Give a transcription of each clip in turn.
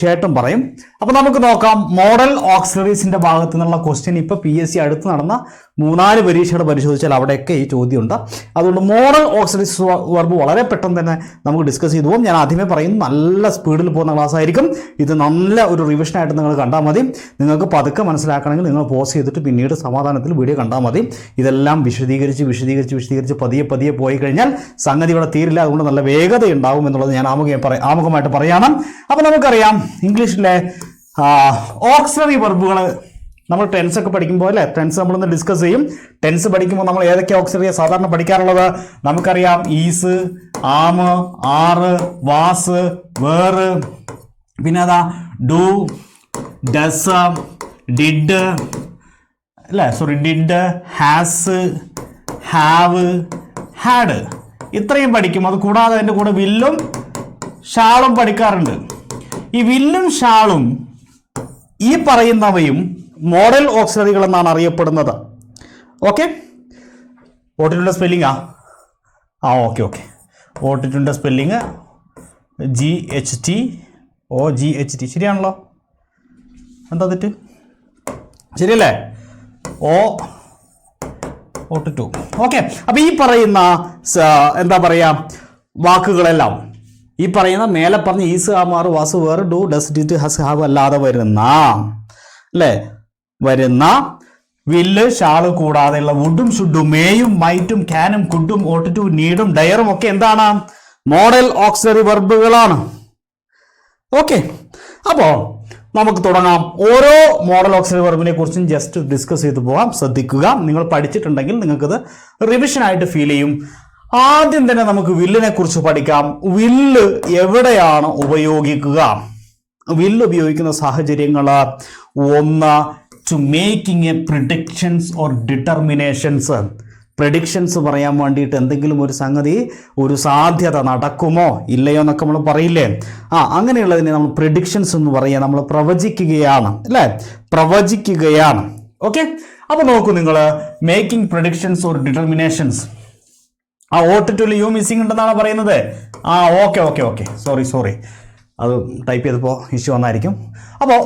തീർച്ചയായിട്ടും പറയും. അപ്പോൾ നമുക്ക് നോക്കാം മോഡൽ ഓക്സിലറീസിന്റെ ഭാഗത്തു നിന്നുള്ള ക്വസ്റ്റ്യൻ. ഇപ്പോൾ PSC അടുത്ത് നടന്ന 3-4 പരീക്ഷകൾ പരിശോധിച്ചാൽ അവിടെയൊക്കെ ഈ ചോദ്യമുണ്ട്. അതുകൊണ്ട് മോഡൽ ഓക്സിലറീസ് വെർബ് വളരെ പെട്ടെന്ന് തന്നെ നമുക്ക് ഡിസ്കസ് ചെയ്തു പോകും. ഞാൻ ആദ്യമേ പറയുന്നു, നല്ല സ്പീഡിൽ പോകുന്ന ക്ലാസ് ആയിരിക്കും. ഇത് നല്ല ഒരു റിവിഷനായിട്ട് നിങ്ങൾ കണ്ടാൽ മതി. നിങ്ങൾക്ക് പതുക്കെ മനസ്സിലാക്കണമെങ്കിൽ നിങ്ങൾ പോസ് ചെയ്തിട്ട് പിന്നീട് സമാധാനത്തിൽ വീഡിയോ കണ്ടാൽ മതി. ഇതെല്ലാം വിശദീകരിച്ച് പതിയെ പോയി കഴിഞ്ഞാൽ സംഗതി ഇവിടെ തീരില്ല. അതുകൊണ്ട് നല്ല വേഗത ഉണ്ടാവും എന്നുള്ളത് ഞാൻ ആമുഖമായിട്ട് പറയണം. അപ്പോൾ നമുക്കറിയാം ഇംഗ്ലീഷിലെ ഓക്സിലറി വെർബുകൾ നമ്മൾ ടെൻസ് ഒക്കെ പഠിക്കുമ്പോൾ അല്ലേ, ടെൻസ് നമ്മളൊന്ന് ഡിസ്കസ് ചെയ്യും. ടെൻസ് പഠിക്കുമ്പോൾ നമ്മൾ ഏതൊക്കെ ഓക്സിലറിയാണ് സാധാരണ പഠിക്കാറുള്ളത്? നമുക്കറിയാം ഈസ്, ആമ്, ആറ്, വാസ്, വേറ്, പിന്നെ അതാ ഡു, ഡസ്, ഡിഡ് അല്ലേ, ഡിഡ്, ഹാസ്, ഹാവ്, ഹാഡ്, ഇത്രയും പഠിക്കും. അത് കൂടാതെ അതിൻ്റെ കൂടെ വില്ലും ഷാളും പഠിക്കാറുണ്ട്. ഈ വില്ലും ഷാളും ഈ പറയുന്നവയും മോഡൽ ഓക്സിലറികൾ എന്നാണ് അറിയപ്പെടുന്നത്. ഓക്കെ, ഓട്ടിട്ടുണ്ട് സ്പെല്ലിംഗാ? ഓക്കെ. ഓട്ടിട്ടുണ്ട് സ്പെല്ലിങ് GHTOGHT ശരിയാണല്ലോ? എന്താ തെറ്റ്? ശരിയല്ലേ? OT2. ഓക്കെ. അപ്പോൾ ഈ പറയുന്ന എന്താ പറയുക വാക്കുകളെല്ലാം ഈ പറയുന്ന മേലെ പറഞ്ഞ is, am are, was, were, do, does, did, has, have അല്ലാതെ വരുന്ന വില്ല് ഷാള് കൂടാതെയുള്ള വുഡും ഷുഡും മേയും മൈറ്റും ക്യാനും കുഡും ഓട്ടിട്ടും നീഡും ഡയറും ഒക്കെ എന്താണ്? Modal auxiliary വെർബുകളാണ്. ഓക്കെ, അപ്പോൾ നമുക്ക് തുടങ്ങാം. ഓരോ മോഡൽ ഓക്സിലറി വെർബിനെ കുറിച്ചും ജസ്റ്റ് ഡിസ്കസ് ചെയ്തു പോകാം. ശ്രദ്ധിക്കുക, നിങ്ങൾ പഠിച്ചിട്ടുണ്ടെങ്കിൽ നിങ്ങൾക്കത് റിവിഷനായിട്ട് ഫീൽ ചെയ്യും. ആദ്യം തന്നെ നമുക്ക് വില്ലിനെ കുറിച്ച് പഠിക്കാം. വില്ല് എവിടെയാണ് ഉപയോഗിക്കുക? വില്ല് ഉപയോഗിക്കുന്ന സാഹചര്യങ്ങൾ: ഒന്ന്, to making a predictions or determinations. Predictions പറയാൻ വേണ്ടിയിട്ട് എന്തെങ്കിലും ഒരു സംഗതി, ഒരു സാധ്യത നടക്കുമോ ഇല്ലയോ എന്നൊക്കെ നമ്മൾ പറയില്ലേ, അങ്ങനെയുള്ളതിനെ നമ്മൾ പ്രെഡിക്ഷൻസ് എന്ന് പറയുക. നമ്മൾ പ്രവചിക്കുകയാണ് അല്ലേ, പ്രവചിക്കുകയാണ്. ഓക്കെ, അപ്പോൾ നോക്കൂ നിങ്ങൾ, making predictions or determinations. OT2 you missing ഉണ്ടെന്നാണ് പറയുന്നത്. ഓക്കെ, സോറി, അത് ടൈപ്പ് ചെയ്തപ്പോൾ ഇഷ്യൂ വന്നായിരിക്കും. അപ്പോൾ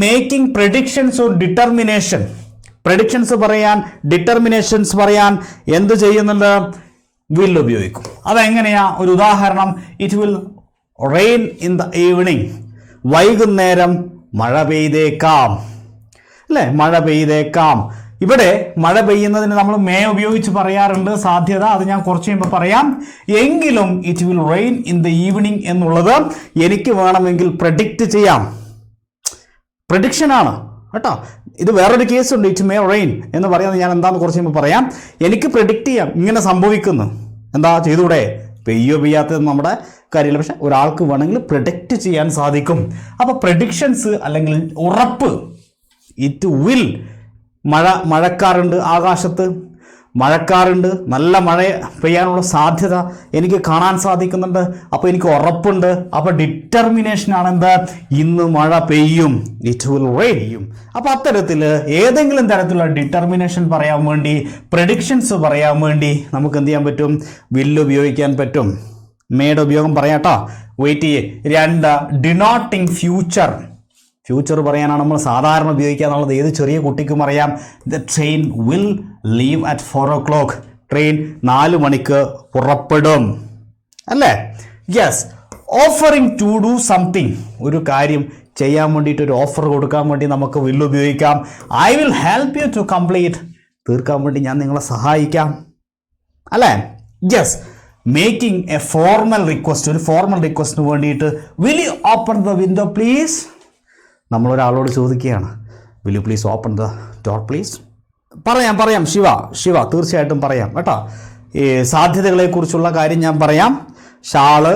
making predictions or determination, predictions പറയാൻ, ഡിറ്റർമിനേഷൻസ് പറയാൻ എന്ത് ചെയ്യുന്നുണ്ട്? വിൽ ഉപയോഗിക്കും. അതെങ്ങനെയാ? ഒരു ഉദാഹരണം: it will rain in the evening. വൈകുന്നേരം മഴ പെയ്തേക്കാം അല്ലേ, മഴ പെയ്തേക്കാം. ഇവിടെ മഴ പെയ്യുന്നതിന് നമ്മൾ മേ ഉപയോഗിച്ച് പറയാറുണ്ട്, സാധ്യത. അത് ഞാൻ കുറച്ച് കഴിയുമ്പോൾ പറയാം. എങ്കിലും it will rain in the evening എന്നുള്ളത് എനിക്ക് വേണമെങ്കിൽ പ്രെഡിക്റ്റ് ചെയ്യാം. പ്രഡിക്ഷനാണ് കേട്ടോ. ഇത് വേറൊരു കേസുണ്ട്, ഇറ്റ് മേ റെയിൻ എന്ന് പറയുന്നത് ഞാൻ എന്താണെന്ന് കുറച്ച് കഴിയുമ്പോൾ പറയാം. എനിക്ക് പ്രെഡിക്റ്റ് ചെയ്യാം ഇങ്ങനെ സംഭവിക്കുന്നു. എന്താ ചെയ്തൂടെ? പെയ്യാത്തത് നമ്മുടെ കാര്യമില്ല, പക്ഷെ ഒരാൾക്ക് വേണമെങ്കിൽ പ്രെഡിക്റ്റ് ചെയ്യാൻ സാധിക്കും. അപ്പോൾ പ്രെഡിക്ഷൻസ് അല്ലെങ്കിൽ ഉറപ്പ്. ഇറ്റ് വിൽ, മഴക്കാറുണ്ട്, ആകാശത്ത് മഴക്കാറുണ്ട്, നല്ല മഴ പെയ്യാനുള്ള സാധ്യത എനിക്ക് കാണാൻ സാധിക്കുന്നുണ്ട്. അപ്പോൾ എനിക്ക് ഉറപ്പുണ്ട്. അപ്പോൾ ഡിറ്റർമിനേഷനാണ് എന്ത്? ഇന്ന് മഴ പെയ്യും, ഇറ്റ് വിൽ റെയിൻ. അപ്പോൾ അത്തരത്തിൽ ഏതെങ്കിലും തരത്തിലുള്ള ഡിറ്റർമിനേഷൻ പറയാൻ വേണ്ടി, പ്രെഡിക്ഷൻസ് പറയാൻ വേണ്ടി നമുക്ക് എന്ത് ചെയ്യാൻ പറ്റും? വില്ല് ഉപയോഗിക്കാൻ പറ്റും. മേയുടെ ഉപയോഗം പറയാം കേട്ടോ, വെയിറ്റ് ചെയ്യേ. 2, ഡിനോട്ടിങ് ഫ്യൂച്ചർ. ഫ്യൂച്ചർ പറയാനാണ് നമ്മൾ സാധാരണ ഉപയോഗിക്കുക എന്നുള്ളത് ഏത് ചെറിയ കുട്ടിക്കും അറിയാം. The train will leave at 4 o'clock. Train 4 മണിക്ക് പുറപ്പെടും അല്ലേ? Yes. Offering to do something, ഒരു കാര്യം ചെയ്യാൻ വേണ്ടിയിട്ട്, ഒരു ഓഫർ കൊടുക്കാൻ വേണ്ടി നമുക്ക് വിൽ ഉപയോഗിക്കാം. I will help you to complete, തീർക്കാൻ വേണ്ടി ഞാൻ നിങ്ങളെ സഹായിക്കാം അല്ലേ? Yes. Making a formal request, ഒരു ഫോർമൽ റിക്വസ്റ്റിന് വേണ്ടിയിട്ട് will you open the window please. നമ്മളൊരാളോട് ചോദിക്കുകയാണ്, will you please open the door please. പറയാം ശിവ തീർച്ചയായിട്ടും പറയാം കേട്ടോ. ഈ സാധ്യതകളെക്കുറിച്ചുള്ള കാര്യം ഞാൻ പറയാം. ഷാള്,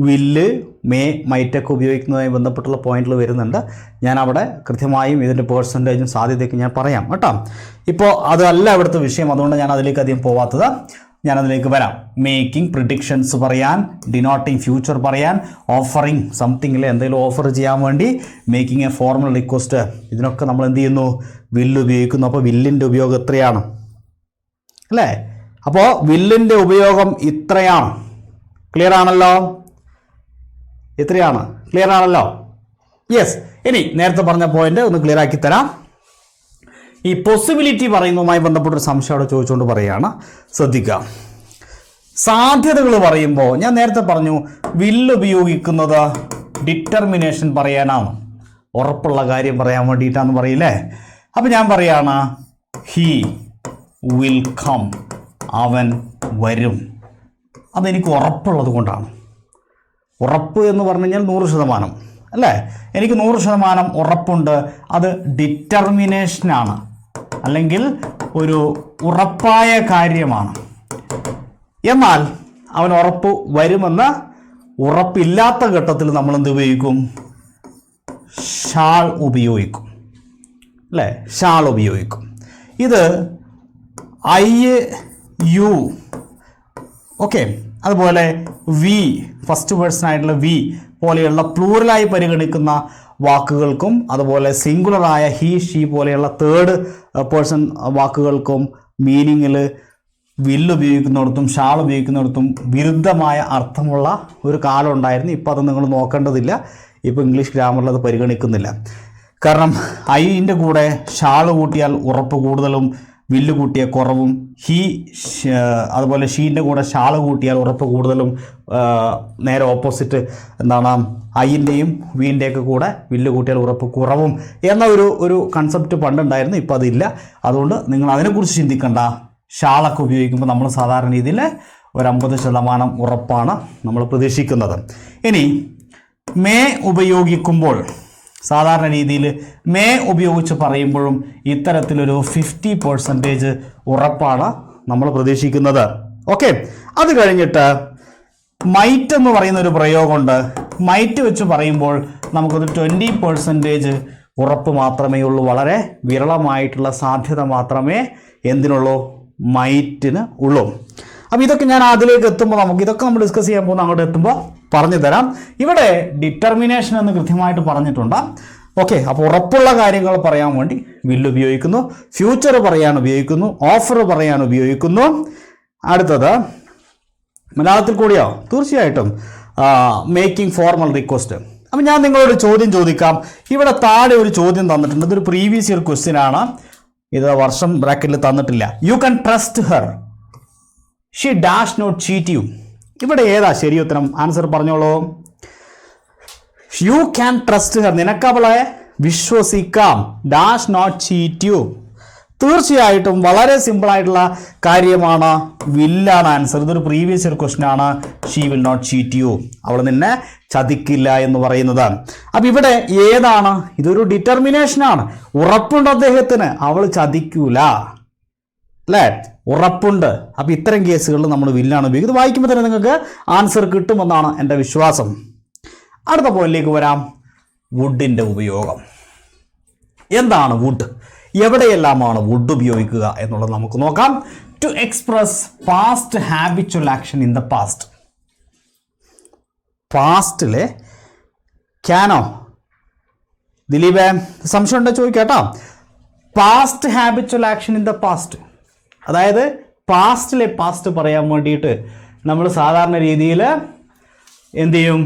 വില്ല്, മേ, മൈറ്റൊക്കെ ഉപയോഗിക്കുന്നതുമായി ബന്ധപ്പെട്ടുള്ള പോയിന്റിൽ വരുന്നുണ്ട്. ഞാൻ അവിടെ കൃത്യമായും ഇതിൻ്റെ പേഴ്സൻറ്റേജും സാധ്യതയൊക്കെ ഞാൻ പറയാം കേട്ടോ. ഇപ്പോൾ അതല്ല ഇവിടുത്തെ വിഷയം, അതുകൊണ്ട് ഞാൻ അതിലേക്ക് അധികം പോവാത്തത്. ഞാനതിലേക്ക് വരാം. മേക്കിംഗ് പ്രിഡിക്ഷൻസ് പറയാൻ, ഡിനോട്ടിങ് ഫ്യൂച്ചർ പറയാൻ, ഓഫറിങ് സംതിങ്ങിൽ എന്തെങ്കിലും ഓഫർ ചെയ്യാൻ വേണ്ടി, മേക്കിംഗ് എ ഫോർമൽ റിക്വസ്റ്റ്, ഇതിനൊക്കെ നമ്മൾ എന്ത് ചെയ്യുന്നു? വില്ല് ഉപയോഗിക്കുന്നു. അപ്പോൾ വില്ലിൻ്റെ ഉപയോഗം എത്രയാണ് അല്ലേ? അപ്പോൾ വില്ലിൻ്റെ ഉപയോഗം ഇത്രയാണ്. ക്ലിയർ ആണല്ലോ? എത്രയാണ്? ക്ലിയർ ആണല്ലോ? യെസ്. ഇനി നേരത്തെ പറഞ്ഞ പോയിന്റ് ഒന്ന് ക്ലിയർ ആക്കി തരാം. ഈ പോസിബിലിറ്റി പറയുന്നതുമായി ബന്ധപ്പെട്ടൊരു സംശയം അവിടെ ചോദിച്ചുകൊണ്ട് പറയുകയാണ്, ശ്രദ്ധിക്കുക. സാധ്യതകൾ പറയുമ്പോൾ ഞാൻ നേരത്തെ പറഞ്ഞു വില്ല് ഉപയോഗിക്കുന്നത് ഡിറ്റർമിനേഷൻ പറയാനാണ്, ഉറപ്പുള്ള കാര്യം പറയാൻ വേണ്ടിയിട്ടാന്ന് പറയില്ലേ. അപ്പം ഞാൻ പറയാണ് ഹീ വിൽ കം, അവൻ വരും. അതെനിക്ക് ഉറപ്പുള്ളത് കൊണ്ടാണ്. ഉറപ്പ് എന്ന് പറഞ്ഞു കഴിഞ്ഞാൽ 100% അല്ലേ? എനിക്ക് 100% ഉറപ്പുണ്ട്. അത് ഡിറ്റർമിനേഷനാണ്, അല്ലെങ്കിൽ ഒരു ഉറപ്പായ കാര്യമാണ്. എന്നാൽ അവൻ ഉറപ്പ് വരുമെന്ന് ഉറപ്പില്ലാത്ത ഘട്ടത്തിൽ നമ്മൾ എന്ത് ഉപയോഗിക്കും? ഷാൾ ഉപയോഗിക്കും അല്ലേ? ഷാൾ ഉപയോഗിക്കും. ഇത് ഐ യു ഓക്കെ, അതുപോലെ വി, ഫസ്റ്റ് പേഴ്സൺ ആയിട്ടുള്ള വി പോലെയുള്ള പ്ലൂറലായി പരിഗണിക്കുന്ന വാക്കുകൾക്കും അതുപോലെ സിംഗുലറായ ഹി ഷീ പോലെയുള്ള തേർഡ് പേഴ്സൺ വാക്കുകൾക്കും മീനിങ്ങിൽ വില്ല് ഉപയോഗിക്കുന്നിടത്തും ഷാൾ ഉപയോഗിക്കുന്നിടത്തും വിരുദ്ധമായ അർത്ഥമുള്ള ഒരു കാലം ഉണ്ടായിരുന്നു. ഇപ്പോൾ അത് നിങ്ങൾ നോക്കേണ്ടതില്ല. ഇപ്പോൾ ഇംഗ്ലീഷ് ഗ്രാമറിൽ അത് പരിഗണിക്കുന്നില്ല. കാരണം ഐൻ്റെ കൂടെ ഷാൾ കൂട്ടിയാൽ ഉറപ്പ് കൂടുതലും വില്ല് കൂട്ടിയ കുറവും, അതുപോലെ ഷീൻ്റെ കൂടെ ഷാൾ കൂട്ടിയാൽ ഉറപ്പ് കൂടുതലും നേരെ ഓപ്പോസിറ്റ് എന്താണ് ഐൻ്റെയും വീൻ്റെയൊക്കെ കൂടെ വില്ല് കൂട്ടിയാൽ ഉറപ്പ് കുറവും എന്ന ഒരു കൺസെപ്റ്റ് പണ്ടുണ്ടായിരുന്നു. ഇപ്പോൾ അതില്ല. അതുകൊണ്ട് നിങ്ങൾ അതിനെക്കുറിച്ച് ചിന്തിക്കേണ്ട. ഷാളൊക്കെ ഉപയോഗിക്കുമ്പോൾ നമ്മൾ സാധാരണ രീതിയിൽ ഒരു 50% ഉറപ്പാണ് നമ്മൾ പ്രതീക്ഷിക്കുന്നത്. ഇനി മേ ഉപയോഗിക്കുമ്പോൾ സാധാരണ രീതിയിൽ മേ ഉപയോഗിച്ച് പറയുമ്പോഴും ഇത്തരത്തിലൊരു 50% ഉറപ്പാണ് നമ്മൾ പ്രതീക്ഷിക്കുന്നത്. ഓക്കെ, അത് കഴിഞ്ഞിട്ട് മൈറ്റ് എന്ന് പറയുന്ന ഒരു പ്രയോഗമുണ്ട്. മൈറ്റ് വെച്ച് പറയുമ്പോൾ നമുക്കൊരു 20% ഉറപ്പ് മാത്രമേ ഉള്ളൂ. വളരെ വിരളമായിട്ടുള്ള സാധ്യത മാത്രമേ എന്തിനുള്ളൂ? മൈറ്റിന് ഉള്ളൂ. അപ്പോൾ ഇതൊക്കെ ഞാൻ അതിലേക്ക് എത്തുമ്പോൾ ഇതൊക്കെ നമ്മൾ ഡിസ്കസ് ചെയ്യാൻ പോകുന്ന അങ്ങോട്ട് എത്തുമ്പോൾ പറഞ്ഞു തരാം. ഇവിടെ ഡിറ്റർമിനേഷൻ എന്ന് കൃത്യമായിട്ട് പറഞ്ഞിട്ടുണ്ട്. ഓക്കെ, അപ്പോൾ ഉറപ്പുള്ള കാര്യങ്ങൾ പറയാൻ വേണ്ടി വില്ല് ഉപയോഗിക്കുന്നു, ഫ്യൂച്ചർ പറയാൻ ഉപയോഗിക്കുന്നു, ഓഫർ പറയാൻ ഉപയോഗിക്കുന്നു. അടുത്തത് മലയാളത്തിൽ കൂടിയോ? തീർച്ചയായിട്ടും മേക്കിംഗ് ഫോർമൽ റിക്വസ്റ്റ്. അപ്പം ഞാൻ നിങ്ങളോട് ചോദ്യം ചോദിക്കാം. ഇവിടെ താഴെ ഒരു ചോദ്യം തന്നിട്ടുണ്ട്. ഇതൊരു പ്രീവിയസ് ഇയർ ക്വസ്റ്റ്യൻ ആണ്. ഇത് വർഷം ബ്രാക്കറ്റിൽ തന്നിട്ടില്ല. You can trust her, she dash not cheat you. ഇവിടെ ഏതാ ശരി ഉത്തരം? ആൻസർ പറഞ്ഞോളൂ. യു ക്യാൻ ട്രസ്റ്റ് ഹെർ, നിനക്കവളെ വിശ്വസിക്കാം. Dash not cheat you. തീർച്ചയായിട്ടും വളരെ സിമ്പിളായിട്ടുള്ള കാര്യമാണ്. വില്ലാണ് ആൻസർ. ഇതൊരു പ്രീവിയസ് ഇയർ ക്വസ്റ്റ്യൻ ആണ്. She will not cheat you, അവൾ നിന്നെ ചതിക്കില്ല എന്ന് പറയുന്നത്. അപ്പം ഇവിടെ ഏതാണ്? ഇതൊരു ഡിറ്റർമിനേഷനാണ്. ഉറപ്പുണ്ട് അദ്ദേഹത്തിന്, അവൾ ചതിക്കൂല അല്ലേ? ഉറപ്പുണ്ട്. അപ്പം ഇത്തരം കേസുകളിൽ നമ്മൾ വില്ലാണ് ഉപയോഗിക്കുന്നത്. വായിക്കുമ്പോൾ തന്നെ നിങ്ങൾക്ക് ആൻസർ കിട്ടുമെന്നാണ് എൻ്റെ വിശ്വാസം. അടുത്ത പോയിന്റിലേക്ക് വരാം. വുഡിൻ്റെ ഉപയോഗം. എന്താണ് വുഡ്? എവിടെയെല്ലാമാണ് വുഡ് ഉപയോഗിക്കുക എന്നുള്ളത് നമുക്ക് നോക്കാം. To express past habitual action in the past. പാസ്റ്റിലെ ക്യാനോ? ദിലീപേ സംശയം ഉണ്ടോ ചോദിക്കാട്ടോ. Past habitual action in the past, അതായത് പാസ്റ്റിലെ പാസ്റ്റ് പറയാൻ വേണ്ടിയിട്ട് നമ്മൾ സാധാരണ രീതിയിൽ എന്ത് ചെയ്യും?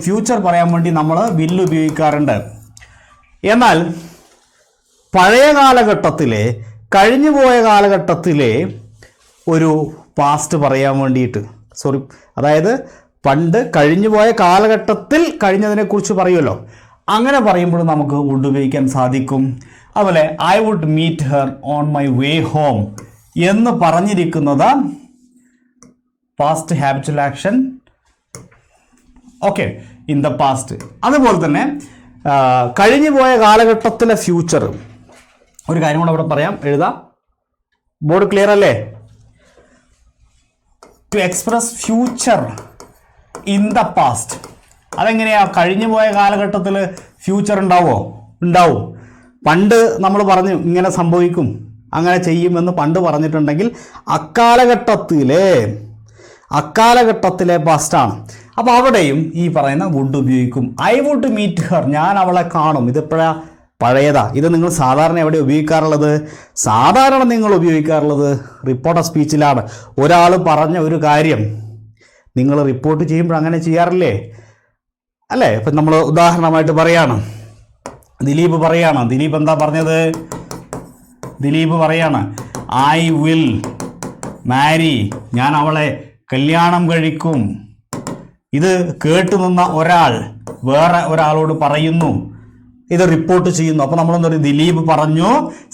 ഫ്യൂച്ചർ പറയാൻ വേണ്ടി നമ്മൾ വില്ല് ഉപയോഗിക്കാറുണ്ട്. എന്നാൽ പഴയ കാലഘട്ടത്തിലെ, കഴിഞ്ഞുപോയ കാലഘട്ടത്തിലെ ഒരു പാസ്റ്റ് പറയാൻ വേണ്ടിയിട്ട് അതായത് പണ്ട് കഴിഞ്ഞുപോയ കാലഘട്ടത്തിൽ കഴിഞ്ഞതിനെക്കുറിച്ച് പറയുമല്ലോ, അങ്ങനെ പറയുമ്പോൾ നമുക്ക് വുഡ് ഉപയോഗിക്കാൻ സാധിക്കും. അതുപോലെ I would meet her on my way home എന്ന് പറഞ്ഞിരിക്കുന്നത് past habitual action okay in the past. അതുപോലെ തന്നെ കഴിഞ്ഞുപോയ കാലഘട്ടത്തിലെ ഫ്യൂച്ചർ. ഒരു കാര്യം കൂടെ അവിടെ പറയാം, എഴുതാം. ബോർഡ് ക്ലിയർ അല്ലേ? To express future in the past. അതെങ്ങനെയാ? കഴിഞ്ഞുപോയ കാലഘട്ടത്തിൽ ഫ്യൂച്ചർ ഉണ്ടാവോ? ഉണ്ടാവും. പണ്ട് നമ്മൾ പറഞ്ഞു ഇങ്ങനെ സംഭവിക്കും, അങ്ങനെ ചെയ്യുമെന്ന് പണ്ട് പറഞ്ഞിട്ടുണ്ടെങ്കിൽ അക്കാലഘട്ടത്തിലെ പാസ്റ്റാണ്. അപ്പോൾ അവിടെയും ഈ പറയുന്ന വുഡ് ഉപയോഗിക്കും. ഐ വുഡ് മീറ്റ് ഹെർ, ഞാൻ അവളെ കാണും. ഇതിപ്പോഴാ പഴയതാ. ഇത് നിങ്ങൾ സാധാരണ എവിടെ ഉപയോഗിക്കാറുള്ളത്? സാധാരണ നിങ്ങൾ ഉപയോഗിക്കാറുള്ളത് റിപ്പോർട്ടർ സ്പീച്ചിലാണ്. ഒരാൾ പറഞ്ഞ ഒരു കാര്യം നിങ്ങൾ റിപ്പോർട്ട് ചെയ്യുമ്പോൾ അങ്ങനെ ചെയ്യാറില്ലേ? അല്ലേ? ഇപ്പം നമ്മൾ ഉദാഹരണമായിട്ട് പറയാണ്, ദിലീപ് എന്താ പറഞ്ഞത്? ദിലീപ് പറയാണ് ഐ വിൽ മാരി, ഞാൻ അവളെ കല്യാണം കഴിക്കും. ഇത് കേട്ടു നിന്ന ഒരാൾ വേറെ ഒരാളോട് പറയുന്നു, ഇത് റിപ്പോർട്ട് ചെയ്യുന്നു. അപ്പോൾ നമ്മളെന്താ പറയുക? ദിലീപ് പറഞ്ഞു,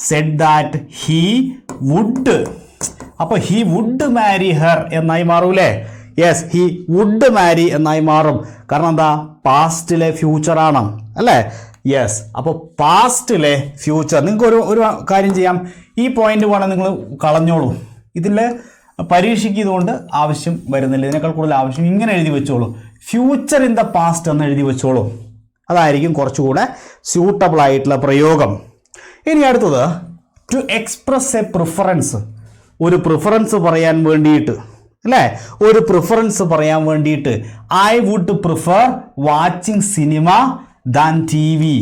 സെഡ് ദാറ്റ് ഹീ വുഡ്. അപ്പോൾ ഹീ വുഡ് മാരി ഹെർ എന്നായി മാറൂലേ? യെസ്, ഹീ വുഡ് മാരി എന്നായി മാറും. കാരണം എന്താ? പാസ്റ്റിലെ ഫ്യൂച്ചറാണ് അല്ലേ? യെസ്, അപ്പോൾ പാസ്റ്റിലെ ഫ്യൂച്ചർ. നിങ്ങൾക്ക് ഒരു കാര്യം ചെയ്യാം, ഈ പോയിന്റ് വേണം നിങ്ങൾ കളഞ്ഞോളൂ. ഇതിൽ പരീക്ഷയ്ക്ക് ഇതുകൊണ്ട് ആവശ്യം വരുന്നില്ല, ഇതിനേക്കാൾ കൂടുതൽ ആവശ്യം ഇങ്ങനെ എഴുതി വെച്ചോളൂ, ഫ്യൂച്ചർ ഇൻ ദ പാസ്റ്റ് എന്ന് എഴുതി വെച്ചോളൂ. അതായിരിക്കും കുറച്ചുകൂടെ സ്യൂട്ടബിൾ ആയിട്ടുള്ള പ്രയോഗം. ഇനി അടുത്തത് ടു എക്സ്പ്രസ് എ പ്രിഫറൻസ്. ഒരു പ്രിഫറൻസ് പറയാൻ വേണ്ടിയിട്ട് അല്ലേ? ഒരു പ്രിഫറൻസ് പറയാൻ വേണ്ടിയിട്ട് I would prefer watching cinema than T V.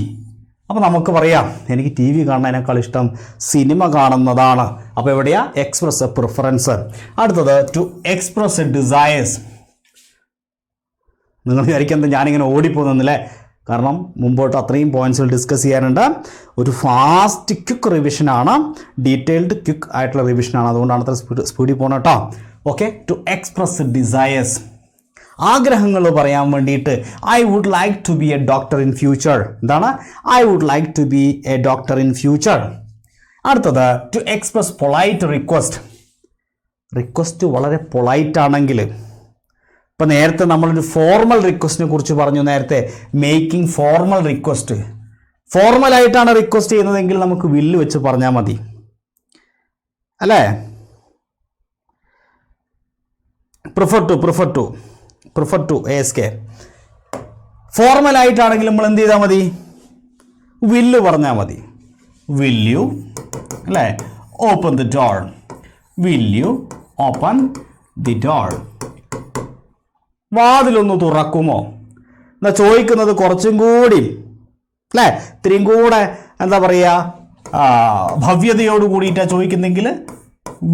അപ്പോൾ നമുക്ക് പറയാം, എനിക്ക് ടി വി കാണുന്നതിനേക്കാൾ ഇഷ്ടം സിനിമ കാണുന്നതാണ്. അപ്പോൾ എവിടെയാ? Express a preference. അടുത്തത് ടു എക്സ്പ്രസ് എ ഡിസയേഴ്സ്. നിങ്ങൾ വിചാരിക്കുന്നത് ഞാനിങ്ങനെ ഓടിപ്പോകുന്നില്ലേ? കാരണം മുമ്പോട്ട് അത്രയും പോയിന്റ്സുകൾ ഡിസ്കസ് ചെയ്യാനുണ്ട്. ഒരു ഫാസ്റ്റ് ക്വിക്ക് റിവിഷനാണ്, ഡീറ്റെയിൽഡ് ക്വിക്ക് ആയിട്ടുള്ള റിവിഷനാണ്, അതുകൊണ്ടാണ് അത്ര സ്പീഡിൽ പോകണം കേട്ടോ. ഓക്കെ, ടു എക്സ്പ്രസ് ഡിസയേഴ്സ്, ആഗ്രഹങ്ങൾ പറയാൻ വേണ്ടിയിട്ട് I would like to be a doctor in future. എന്താണ്? I would like to be a doctor in future. അടുത്തത് to express polite request. Request വളരെ പൊളൈറ്റ് ആണെങ്കിൽ, ഇപ്പം നേരത്തെ നമ്മളൊരു ഫോർമൽ റിക്വസ്റ്റിനെ കുറിച്ച് പറഞ്ഞു, നേരത്തെ മേക്കിംഗ് ഫോർമൽ റിക്വസ്റ്റ്. ഫോർമലായിട്ടാണ് റിക്വസ്റ്റ് ചെയ്യുന്നതെങ്കിൽ നമുക്ക് വില്ല് വെച്ച് പറഞ്ഞാൽ മതി അല്ലേ? Prefer to ASK. ഫോർമലായിട്ടാണെങ്കിൽ നമ്മൾ എന്ത് ചെയ്താൽ മതി? വില്ല് പറഞ്ഞാൽ മതി. വിൽ യു അല്ലേ? Open the door. Will you open the door. വാതിലൊന്ന് തുറക്കുമോ എന്നാ ചോദിക്കുന്നത്. കുറച്ചും കൂടി അല്ലേ, ഇത്രയും കൂടെ എന്താ പറയുക, ഭവ്യതയോട് കൂടിയിട്ടാണ് ചോദിക്കുന്നെങ്കിൽ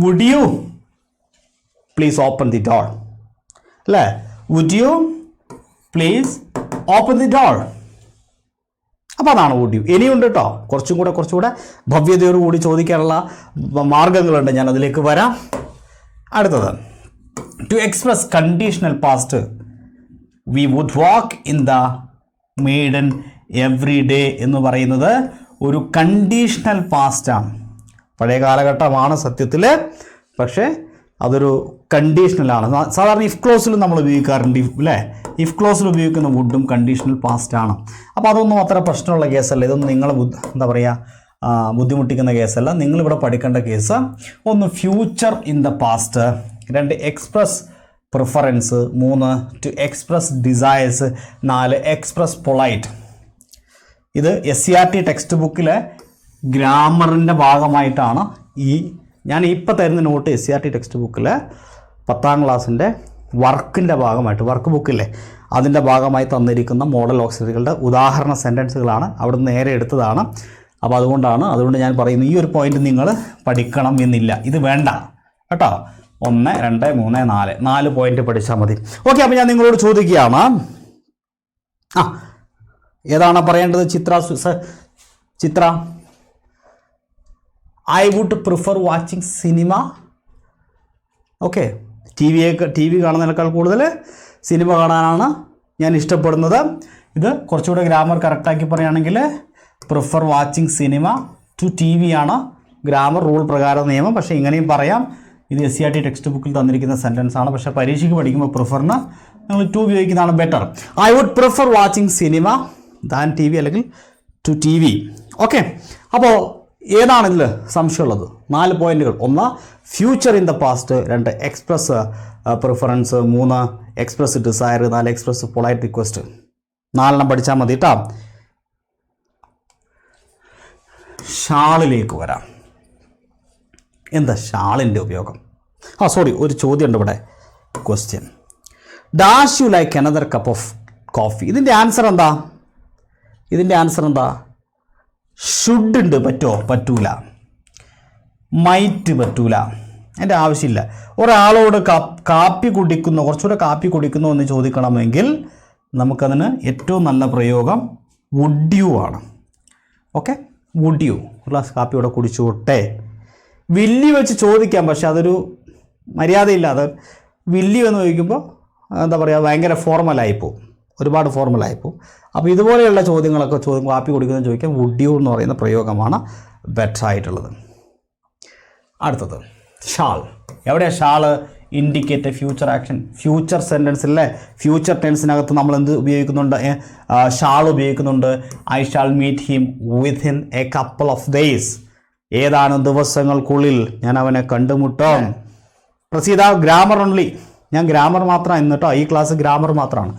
would you please open the door അല്ലേ? Would you please open the door. അപ്പോൾ അതാണ് വുഡ് യു. ഇനിയുണ്ട് കേട്ടോ, കുറച്ചുകൂടെ ഭവ്യതയോട് കൂടി ചോദിക്കാനുള്ള മാർഗങ്ങളുണ്ട്, ഞാൻ അതിലേക്ക് വരാം. അടുത്തത് to express conditional past. We would walk in the maidan every day എന്ന് പറയുന്നത് ഒരു കണ്ടീഷണൽ പാസ്റ്റാണ്. പഴയ കാലഘട്ടമാണ് സത്യത്തിൽ, പക്ഷേ അതൊരു കണ്ടീഷണലാണ്. സാധാരണ ഇഫ് ക്ലോസിലും നമ്മൾ ഉപയോഗിക്കാറുണ്ട് അല്ലേ? ഇഫ് ക്ലോസിൽ ഉപയോഗിക്കുന്ന വുഡും കണ്ടീഷണൽ പാസ്റ്റാണ്. അപ്പോൾ അതൊന്നും അത്ര പ്രശ്നമുള്ള കേസല്ല. ഇതൊന്നും നിങ്ങൾ എന്താ പറയുക, ബുദ്ധിമുട്ടിക്കുന്ന കേസല്ല. നിങ്ങളിവിടെ പഠിക്കേണ്ട കേസ് ഒന്ന് future in the past, 2 express preference, 3 to express desires, 4 express polite. ഇത് SCERT ടെക്സ്റ്റ് ബുക്കിലെ ഗ്രാമറിൻ്റെ ഭാഗമായിട്ടാണ് ഞാൻ ഇപ്പോൾ തരുന്ന നോട്ട്. SCERT ടെക്സ്റ്റ് ബുക്കിൽ 10ാം ക്ലാസ്സിൻ്റെ വർക്കിൻ്റെ ഭാഗമായിട്ട്, വർക്ക് ബുക്കില്ലേ അതിൻ്റെ ഭാഗമായി തന്നിരിക്കുന്ന മോഡൽ ഓക്സിലറികളുടെ ഉദാഹരണ സെൻറ്റൻസുകളാണ്, അവിടെ നിന്ന് നേരെ എടുത്തതാണ്. അപ്പോൾ അതുകൊണ്ട് ഞാൻ പറയുന്നു, ഈ ഒരു പോയിന്റ് നിങ്ങൾ പഠിക്കണം എന്നില്ല, ഇത് വേണ്ട കേട്ടോ. 1, 2, 3, 4 പോയിന്റ് പഠിച്ചാൽ മതി. ഓക്കെ, അപ്പോൾ ഞാൻ നിങ്ങളോട് ചോദിക്കുകയാണ്, ഏതാണ് പറയേണ്ടത്? Chitra I would prefer watching cinema. Okay, T V കാണുന്നതിനേക്കാൾ കൂടുതൽ സിനിമ കാണാനാണ് ഞാൻ ഇഷ്ടപ്പെടുന്നത്. ഇത് കുറച്ചുകൂടെ ഗ്രാമർ കറക്റ്റാക്കി പറയുകയാണെങ്കിൽ prefer watching cinema to TV ആണ് ഗ്രാമർ റൂൾ പ്രകാരം നിയമം. പക്ഷേ ഇങ്ങനെയും പറയാം, ഇത് SCERT ടെക്സ്റ്റ് ബുക്കിൽ തന്നിരിക്കുന്ന സെൻറ്റൻസ് ആണ്. പക്ഷേ പരീക്ഷയ്ക്ക് പഠിക്കുമ്പോൾ പ്രിഫറിന് നിങ്ങൾ ടു ഉപയോഗിക്കുന്നതാണ് better. I would prefer watching cinema than TV അല്ലെങ്കിൽ ടു TV. ഓക്കെ, അപ്പോൾ ഏതാണ് ഇതിൽ സംശയമുള്ളത്? 4 പോയിന്റുകൾ. 1 future in the past, 2 express preference, 3 express desire, 4 express polite request. 4 പഠിച്ചാൽ മതി കേട്ടോ. ഷാളിലേക്ക് വരാം. എന്താ ഷാളിൻ്റെ ഉപയോഗം? ഒരു ചോദ്യം ഉണ്ട് ഇവിടെ. Question, dash you like another cup of coffee. ഇതിൻ്റെ ആൻസർ എന്താ? ഷുഡ് ഉണ്ട്, പറ്റൂല. മൈറ്റ് പറ്റൂല, അതിൻ്റെ ആവശ്യമില്ല. ഒരാളോട് കുറച്ചുകൂടെ കാപ്പി കുടിക്കുന്നു എന്ന് ചോദിക്കണമെങ്കിൽ നമുക്കതിന് ഏറ്റവും നല്ല പ്രയോഗം വുഡ് യു ആണ്. ഓക്കെ, വുഡ് യു ഒരു ഗ്ലാസ് കാപ്പി ഇവിടെ കുടിച്ചോട്ടെ. വില്ലി വെച്ച് ചോദിക്കാം, പക്ഷെ അതൊരു മര്യാദയില്ലാതെ വില്ലി എന്ന് ചോദിക്കുമ്പോൾ എന്താ പറയുക, ഭയങ്കര ഫോർമലായിപ്പോവും, ഒരുപാട് ഫോർമലായിപ്പോവും. അപ്പോൾ ഇതുപോലെയുള്ള ചോദ്യങ്ങളൊക്കെ കാപ്പി കുടിക്കുന്നത് ചോദിക്കാം വുഡ് യു എന്ന് പറയുന്ന പ്രയോഗമാണ് ബെറ്റർ ആയിട്ടുള്ളത്. അടുത്തത് ഷാൾ. എവിടെയാണ് shall? Indicate future action, future സെൻറ്റൻസിലെ ഫ്യൂച്ചർ ടെൻസിനകത്ത് നമ്മൾ എന്ത് ഉപയോഗിക്കുന്നുണ്ട്? ഷാൾ ഉപയോഗിക്കുന്നുണ്ട്. I shall meet him within a couple of days. ഏതാനും ദിവസങ്ങൾക്കുള്ളിൽ ഞാൻ അവനെ കണ്ടുമുട്ടും. Praseetha grammar only. ഞാൻ ഗ്രാമർ മാത്രമാണ് ഇന്ന് കേട്ടോ, ഈ ക്ലാസ് ഗ്രാമർ മാത്രമാണ്.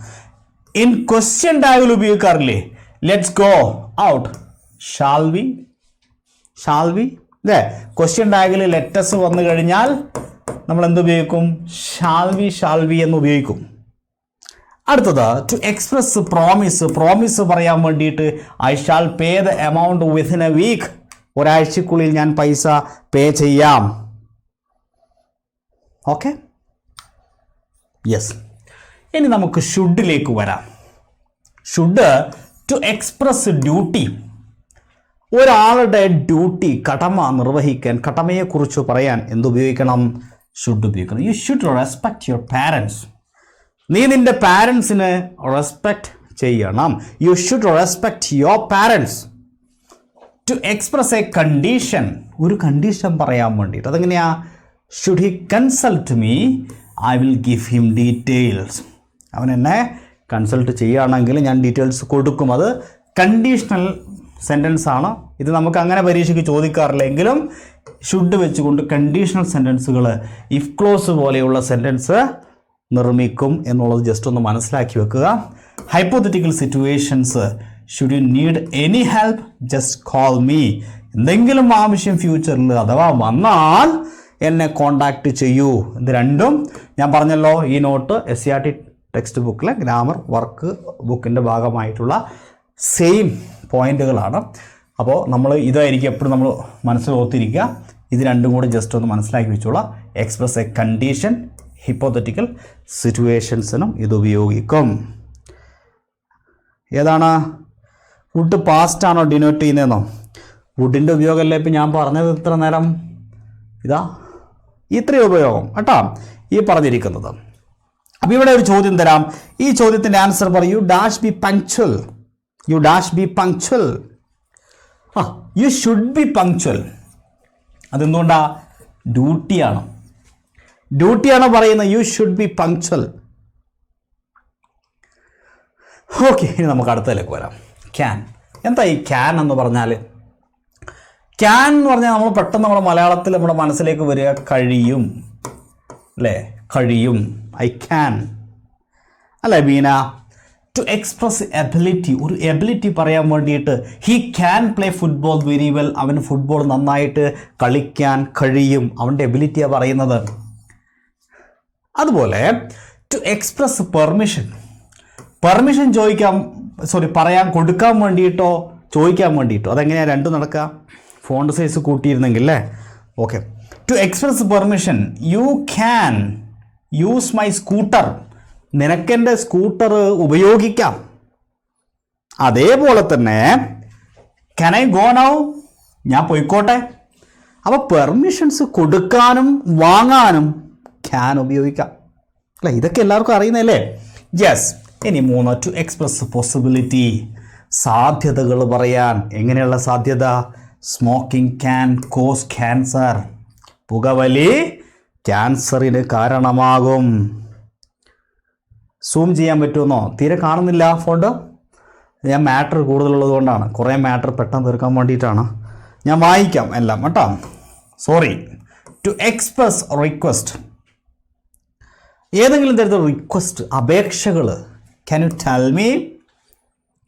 ഇൻ ക്വസ്റ്റ്യൻ ടാഗിൽ ഉപയോഗിക്കാറില്ലേ? Let's go out, shall we അല്ലേ? ക്വസ്റ്റ്യൻ ടാഗിൽ ലെറ്റസ് വന്നു കഴിഞ്ഞാൽ നമ്മൾ എന്ത് ഉപയോഗിക്കും? ഷാൾ വി എന്ന് ഉപയോഗിക്കും. അടുത്തത് ടു എക്സ്പ്രസ് പ്രോമിസ് പറയാൻ വേണ്ടിയിട്ട് I shall pay the amount within a week. ഒരാഴ്ചക്കുള്ളിൽ ഞാൻ പൈസ പേ ചെയ്യാം. Okay, yes. ഇനി നമുക്ക് ഷുഡിലേക്ക് വരാം. Should to express duty. ഒരാളുടെ ഡ്യൂട്ടി, കടമ നിർവഹിക്കാൻ, കടമയെക്കുറിച്ച് പറയാൻ എന്തുപയോഗിക്കണം? ഷുഡ് ഉപയോഗിക്കണം. You should respect your parents. നീ നിൻ്റെ പാരൻസിന് റെസ്പെക്റ്റ് ചെയ്യണം. You should respect your parents. To express a condition, ഒരു കണ്ടീഷൻ പറയാൻ വേണ്ടിയിട്ട്, അതെങ്ങനെയാ? Should he consult me I will give him details. അവൻ എന്നെ കൺസൾട്ട് ചെയ്യുകയാണെങ്കിൽ ഞാൻ ഡീറ്റെയിൽസ് കൊടുക്കും. അത് കണ്ടീഷണൽ സെൻറ്റൻസ് ആണ്. ഇത് നമുക്ക് അങ്ങനെ പരീക്ഷയ്ക്ക് ചോദിക്കാറില്ലെങ്കിലും ഷുഡ് വെച്ചുകൊണ്ട് കണ്ടീഷണൽ സെൻറ്റൻസുകൾ, ഇഫ് ക്ലോസ് പോലെയുള്ള സെൻറ്റൻസ് നിർമ്മിക്കും എന്നുള്ളത് ജസ്റ്റ് ഒന്ന് മനസ്സിലാക്കി വെക്കുക. Hypothetical situations, should you need any help just call me. എന്തെങ്കിലും ആവശ്യം ഫ്യൂച്ചറിൽ അഥവാ വന്നാൽ എന്നെ കോണ്ടാക്ട് ചെയ്യൂ. ഇത് രണ്ടും ഞാൻ പറഞ്ഞല്ലോ, ഈ നോട്ട് SCERT ടെക്സ്റ്റ് ബുക്കിലെ ഗ്രാമർ വർക്ക് ബുക്കിൻ്റെ ഭാഗമായിട്ടുള്ള സെയിം പോയിന്റുകളാണ്. അപ്പോൾ നമ്മൾ ഇതായിരിക്കും എപ്പോഴും നമ്മൾ മനസ്സിൽ ഓർത്തിരിക്കുക. ഇത് രണ്ടും കൂടെ ജസ്റ്റ് ഒന്ന് മനസ്സിലാക്കി വെച്ചോളാം. എക്സ്പ്രസ് എ കണ്ടീഷൻ, ഹിപ്പോത്തറ്റിക്കൽ സിറ്റുവേഷൻസിനും ഇത് ഉപയോഗിക്കും. ഏതാണ്? വുഡ് പാസ്റ്റ് ആണോ ഡിനോട്ട് ചെയ്യുന്നതെന്നോ? വുഡിൻ്റെ ഉപയോഗമല്ലേ ഇപ്പം ഞാൻ പറഞ്ഞത് ഇത്ര നേരം. ഇതാ ഇത്രയും ഉപയോഗം കേട്ടോ ഈ പറഞ്ഞിരിക്കുന്നത്. അപ്പോൾ ഇവിടെ ഒരു ചോദ്യം തരാം. ഈ ചോദ്യത്തിൻ്റെ ആൻസർ പറയൂ. Dash be punctual. You dash be punctual. You should be punctual. അതെന്തുകൊണ്ടാ? ഡ്യൂട്ടിയാണ് പറയുന്നത്. You should be punctual. Okay, ഇനി നമുക്ക് അടുത്തതിലേക്ക് വരാം. ക്യാൻ. എന്താ ഈ ക്യാൻ എന്ന് പറഞ്ഞാൽ? ക്യാൻ എന്ന് പറഞ്ഞാൽ നമ്മൾ പെട്ടെന്ന് നമ്മുടെ മലയാളത്തിൽ നമ്മുടെ മനസ്സിലേക്ക് വരിക കഴിയും അല്ലേ? കഴിയും. ഐ ക്യാൻ അല്ലേ ബീന? ടു എക്സ്പ്രസ് എബിലിറ്റി, ഒരു എബിലിറ്റി പറയാൻ വേണ്ടിയിട്ട് he can play football very well. അവന് ഫുട്ബോൾ നന്നായിട്ട് കളിക്കാൻ കഴിയും. അവൻ്റെ എബിലിറ്റിയാണ് പറയുന്നത്. അതുപോലെ ടു എക്സ്പ്രസ് പെർമിഷൻ പറയാൻ കൊടുക്കാൻ വേണ്ടിയിട്ടോ ചോദിക്കാൻ വേണ്ടിയിട്ടോ. അതെങ്ങനെയാണ് രണ്ടും നടക്കുക? ഫോണ്ട് സൈസ് കൂട്ടിയിരുന്നെങ്കിൽ അല്ലേ? Okay. To express permission, you can use my scooter. നിനക്കെൻ്റെ സ്കൂട്ടർ ഉപയോഗിക്കാം. അതേപോലെ തന്നെ ക്യാൻ ഐ ഗോ നൗ, ഞാൻ പോയിക്കോട്ടെ. അപ്പോൾ പെർമിഷൻസ് കൊടുക്കാനും വാങ്ങാനും ക്യാൻ ഉപയോഗിക്കാം അല്ലേ? ഇതൊക്കെ എല്ലാവർക്കും അറിയുന്നതല്ലേ? യെസ്. ഇനി 3, ടു എക്സ്പ്രസ് പോസിബിലിറ്റി, സാധ്യതകൾ പറയാൻ. എങ്ങനെയുള്ള സാധ്യത? Smoking can cos cancer. പുകവലി ക്യാൻസറിന് കാരണമാകും. സൂം ചെയ്യാൻ പറ്റുമെന്നോ? തീരെ കാണുന്നില്ല ഫോണ്ട്. ഞാൻ മാറ്റർ കൂടുതലുള്ളത് കൊണ്ടാണ്, കുറേ മാറ്റർ പെട്ടെന്ന് തീർക്കാൻ വേണ്ടിയിട്ടാണ്. ഞാൻ വായിക്കാം എല്ലാം കേട്ടോ, സോറി. ടു എക്സ്പ്രസ് റിക്വസ്റ്റ്, ഏതെങ്കിലും തരത്തിലുള്ള റിക്വസ്റ്റ്, അപേക്ഷകൾ. ക്യാൻ യു ടെൽ മീ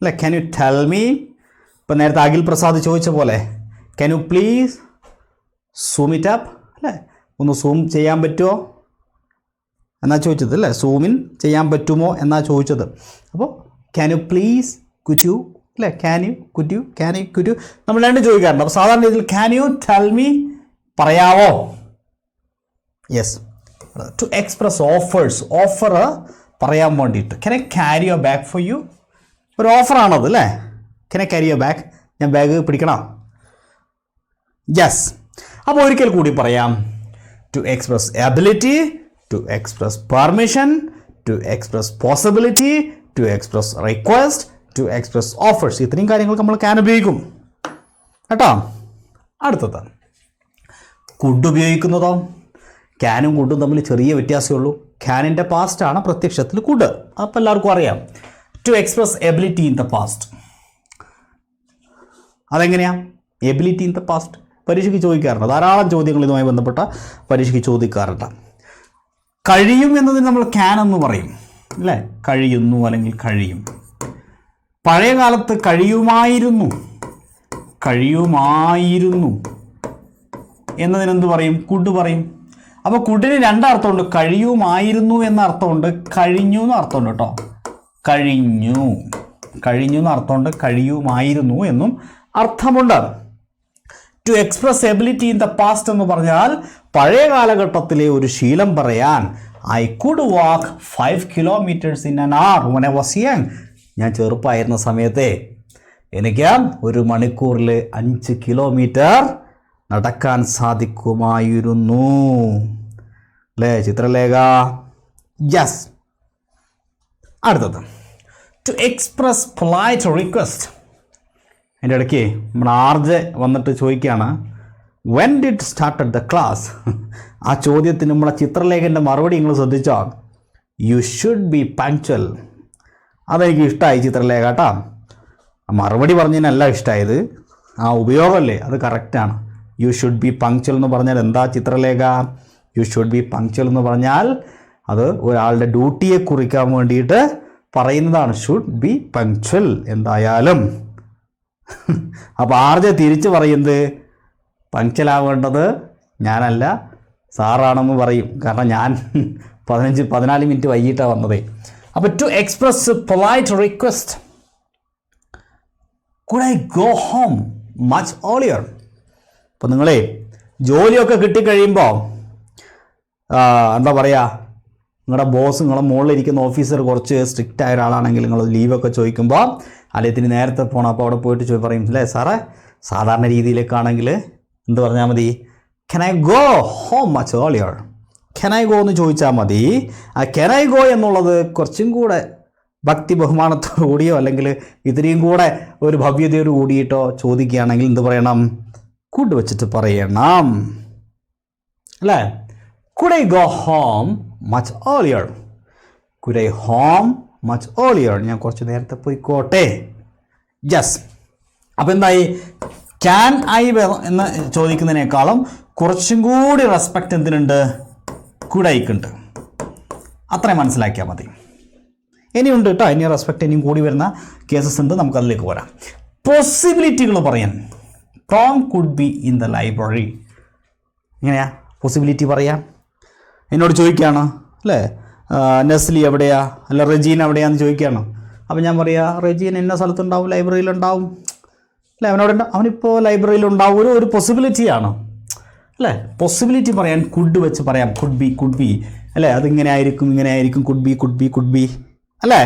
അല്ലേ? Can you tell me. ഇപ്പം നേരത്തെ അഖിൽ പ്രസാദ് ചോദിച്ച പോലെ can you please zoom it up അല്ലേ? ഒന്ന് സൂം ചെയ്യാൻ പറ്റുമോ എന്നാ ചോദിച്ചത് അല്ലേ? സൂമിൻ ചെയ്യാൻ പറ്റുമോ എന്നാ ചോദിച്ചത്. അപ്പോൾ can you please, could you അല്ലേ? Can you, could you, can you, could you, നമ്മൾ രണ്ടും ചോദിക്കാറുണ്ട്. അപ്പോൾ സാധാരണ രീതിയിൽ ക്യാൻ യു ടെൽ മീ, പറയാവോ? Yes. To express offers, offer പറയാൻ വേണ്ടിയിട്ട്. Can I carry your bag for you? ഒരു ഓഫറാണത് അല്ലേ? Can I carry your bag? ഞാൻ ബാഗ് പിടിക്കണം? യെസ്. അപ്പോൾ ഒരിക്കൽ കൂടി പറയാം. To express ability, to express permission, to express possibility, to express request, to express offers. ഇത്രയും കാര്യങ്ങൾക്ക് നമ്മൾ ക്യാൻ ഉപയോഗിക്കും കേട്ടോ. അടുത്തത് കുഡ് ഉപയോഗിക്കുന്നതോ? ക്യാനും കുഡും തമ്മിൽ ചെറിയ വ്യത്യാസമേ ഉള്ളൂ. ക്യാനിൻ്റെ പാസ്റ്റാണ് പ്രത്യക്ഷത്തിൽ കുഡ്, അപ്പോൾ എല്ലാവർക്കും അറിയാം. To express ability in the past, അതെങ്ങനെയാണ്? എബിലിറ്റി ഇൻ ദ പാസ്റ്റ് പരീക്ഷയ്ക്ക് ചോദിക്കാറുണ്ട്. ധാരാളം ചോദ്യങ്ങൾ ഇതുമായി ബന്ധപ്പെട്ട പരീക്ഷയ്ക്ക് ചോദിക്കാറുണ്ട്. കഴിയും എന്നതിന് നമ്മൾ ക്യാൻ എന്ന് പറയും അല്ലേ? കഴിയുന്നു അല്ലെങ്കിൽ കഴിയും. പഴയ കാലത്ത് കഴിയുമായിരുന്നു എന്നതിനെന്ത് പറയും? കുഡ് പറയും. അപ്പോൾ കുഡിന് രണ്ടർത്ഥമുണ്ട്. കഴിയുമായിരുന്നു എന്ന അർത്ഥമുണ്ട്, കഴിഞ്ഞു എന്ന അർത്ഥമുണ്ട് കേട്ടോ. കഴിഞ്ഞു എന്ന അർത്ഥമുണ്ട്, കഴിയുമായിരുന്നു എന്നും അർത്ഥമുണ്ട്. To express ability in the past എന്ന് പറഞ്ഞാൽ പഴയ കാലഘട്ടത്തിലെ ഒരു ശീലം പറയാൻ. I could walk 5 kilometers in an hour when I was young. ഞാൻ ചെറുപ്പമായിരുന്ന സമയത്തെ എനിക്ക് 1 മണിക്കൂറിൽ 5 കിലോമീറ്റർ നടക്കാൻ സാധിക്കുമായിരുന്നു അല്ലേ ചിത്രലേഖ? യെസ്. അടുത്തത് ടു എക്സ്പ്രസ് പൊളൈറ്റ് റിക്വസ്റ്റ്. എൻ്റെ ഇടയ്ക്ക് നമ്മുടെ ആർജെ വന്നിട്ട് ചോദിക്കുകയാണ്, when did started the class? ആ ചോദ്യത്തിന് നമ്മളെ ചിത്രലേഖൻ്റെ മറുപടി നിങ്ങൾ ശ്രദ്ധിച്ചോ? U should be punctual. അതെനിക്ക് ഇഷ്ടമായി ചിത്രലേഖ കേട്ടോ. മറുപടി പറഞ്ഞതിനല്ല ഇഷ്ടമായത്, ആ ഉപയോഗമല്ലേ അത് കറക്റ്റാണ്. യു ഷുഡ് ബി പങ്ക്ച്വൽ എന്ന് പറഞ്ഞാൽ എന്താ Chitralekha? U should be punctual എന്ന് പറഞ്ഞാൽ അത് ഒരാളുടെ ഡ്യൂട്ടിയെ കുറിക്കാൻ വേണ്ടിയിട്ട് പറയുന്നതാണ്. ഷുഡ് ബി പങ്ക്ച്വൽ എന്തായാലും. അപ്പോൾ ആർജെ തിരിച്ച് പറയുന്നത് പങ്ക്ച്വലാവേണ്ടത് ഞാനല്ല സാറാണെന്ന് പറയും. കാരണം ഞാൻ 14 മിനിറ്റ് വൈകിട്ടാണ് വന്നത്. അപ്പോൾ to express polite request, could I go home much earlier? അപ്പോൾ നിങ്ങളെ ജോലിയൊക്കെ കിട്ടിക്കഴിയുമ്പോൾ എന്താ പറയുക, നിങ്ങളുടെ ബോസ് നിങ്ങളുടെ മുകളിലിരിക്കുന്ന ഓഫീസർ കുറച്ച് സ്ട്രിക്റ്റ് ആയ ഒരാളാണെങ്കിൽ നിങ്ങൾ ലീവൊക്കെ ചോദിക്കുമ്പോൾ അല്ലെങ്കിൽ നേരത്തെ പോകണം. അപ്പോൾ അവിടെ പോയിട്ട് പറയും അല്ലേ സാറേ, സാധാരണ രീതിയിലേക്കാണെങ്കിൽ എന്ത് പറഞ്ഞാൽ മതി? Can I go home much earlier? Can I go എന്ന് ചോദിച്ചാൽ മതി. ആ കെൻ ഐ ഗോ എന്നുള്ളത് കുറച്ചും കൂടെ ഭക്തി ബഹുമാനത്തോടു കൂടിയോ അല്ലെങ്കിൽ ഇത്രയും കൂടെ ഒരു ഭവ്യതയോട് കൂടിയിട്ടോ ചോദിക്കുകയാണെങ്കിൽ എന്ത് പറയണം? കുഡ് വെച്ചിട്ട് പറയണം അല്ലേ? Could I go home much earlier? Could I home much earlier? ഞാൻ കുറച്ച് നേരത്തെ പോയിക്കോട്ടെ. യെസ്. അപ്പോൾ എന്തായി? ക്യാൻ ഐ എന്ന് ചോദിക്കുന്നതിനേക്കാളും കുറച്ചും കൂടി റെസ്പെക്റ്റ് എന്തിനുണ്ട്? കുഡ് ഐക്കുണ്ട്. അത്രയും മനസ്സിലാക്കിയാൽ മതി. ഇനിയുണ്ട് കേട്ടോ, ഇനി റെസ്പെക്റ്റ് ഇനിയും കൂടി വരുന്ന കേസസ് ഉണ്ട്, നമുക്കതിലേക്ക് വരാം. പോസിബിലിറ്റികൾ പറയാൻ. Tom could be in the library. എങ്ങനെയാ പോസിബിലിറ്റി പറയാം? എന്നോട് ചോദിക്കുകയാണ് അല്ലേ, നെസ്ലി എവിടെയാ അല്ല റെജീൻ എവിടെയാന്ന് ചോദിക്കുകയാണ്. അപ്പോൾ ഞാൻ പറയാ റെജീൻ ഇന്ന സ്ഥലത്തുണ്ടാവും, ലൈബ്രറിയിലുണ്ടാവും അല്ലേ, അവനിപ്പോൾ ലൈബ്രറിയിലുണ്ടാവും. ഒരു പോസിബിലിറ്റിയാണ് അല്ലേ. പോസിബിലിറ്റി പറയാൻ കുഡ് വെച്ച് പറയാം. കുഡ് ബി അല്ലേ, അതിങ്ങനെ ആയിരിക്കും ഇങ്ങനെ ആയിരിക്കും. കുഡ് ബി അല്ലേ.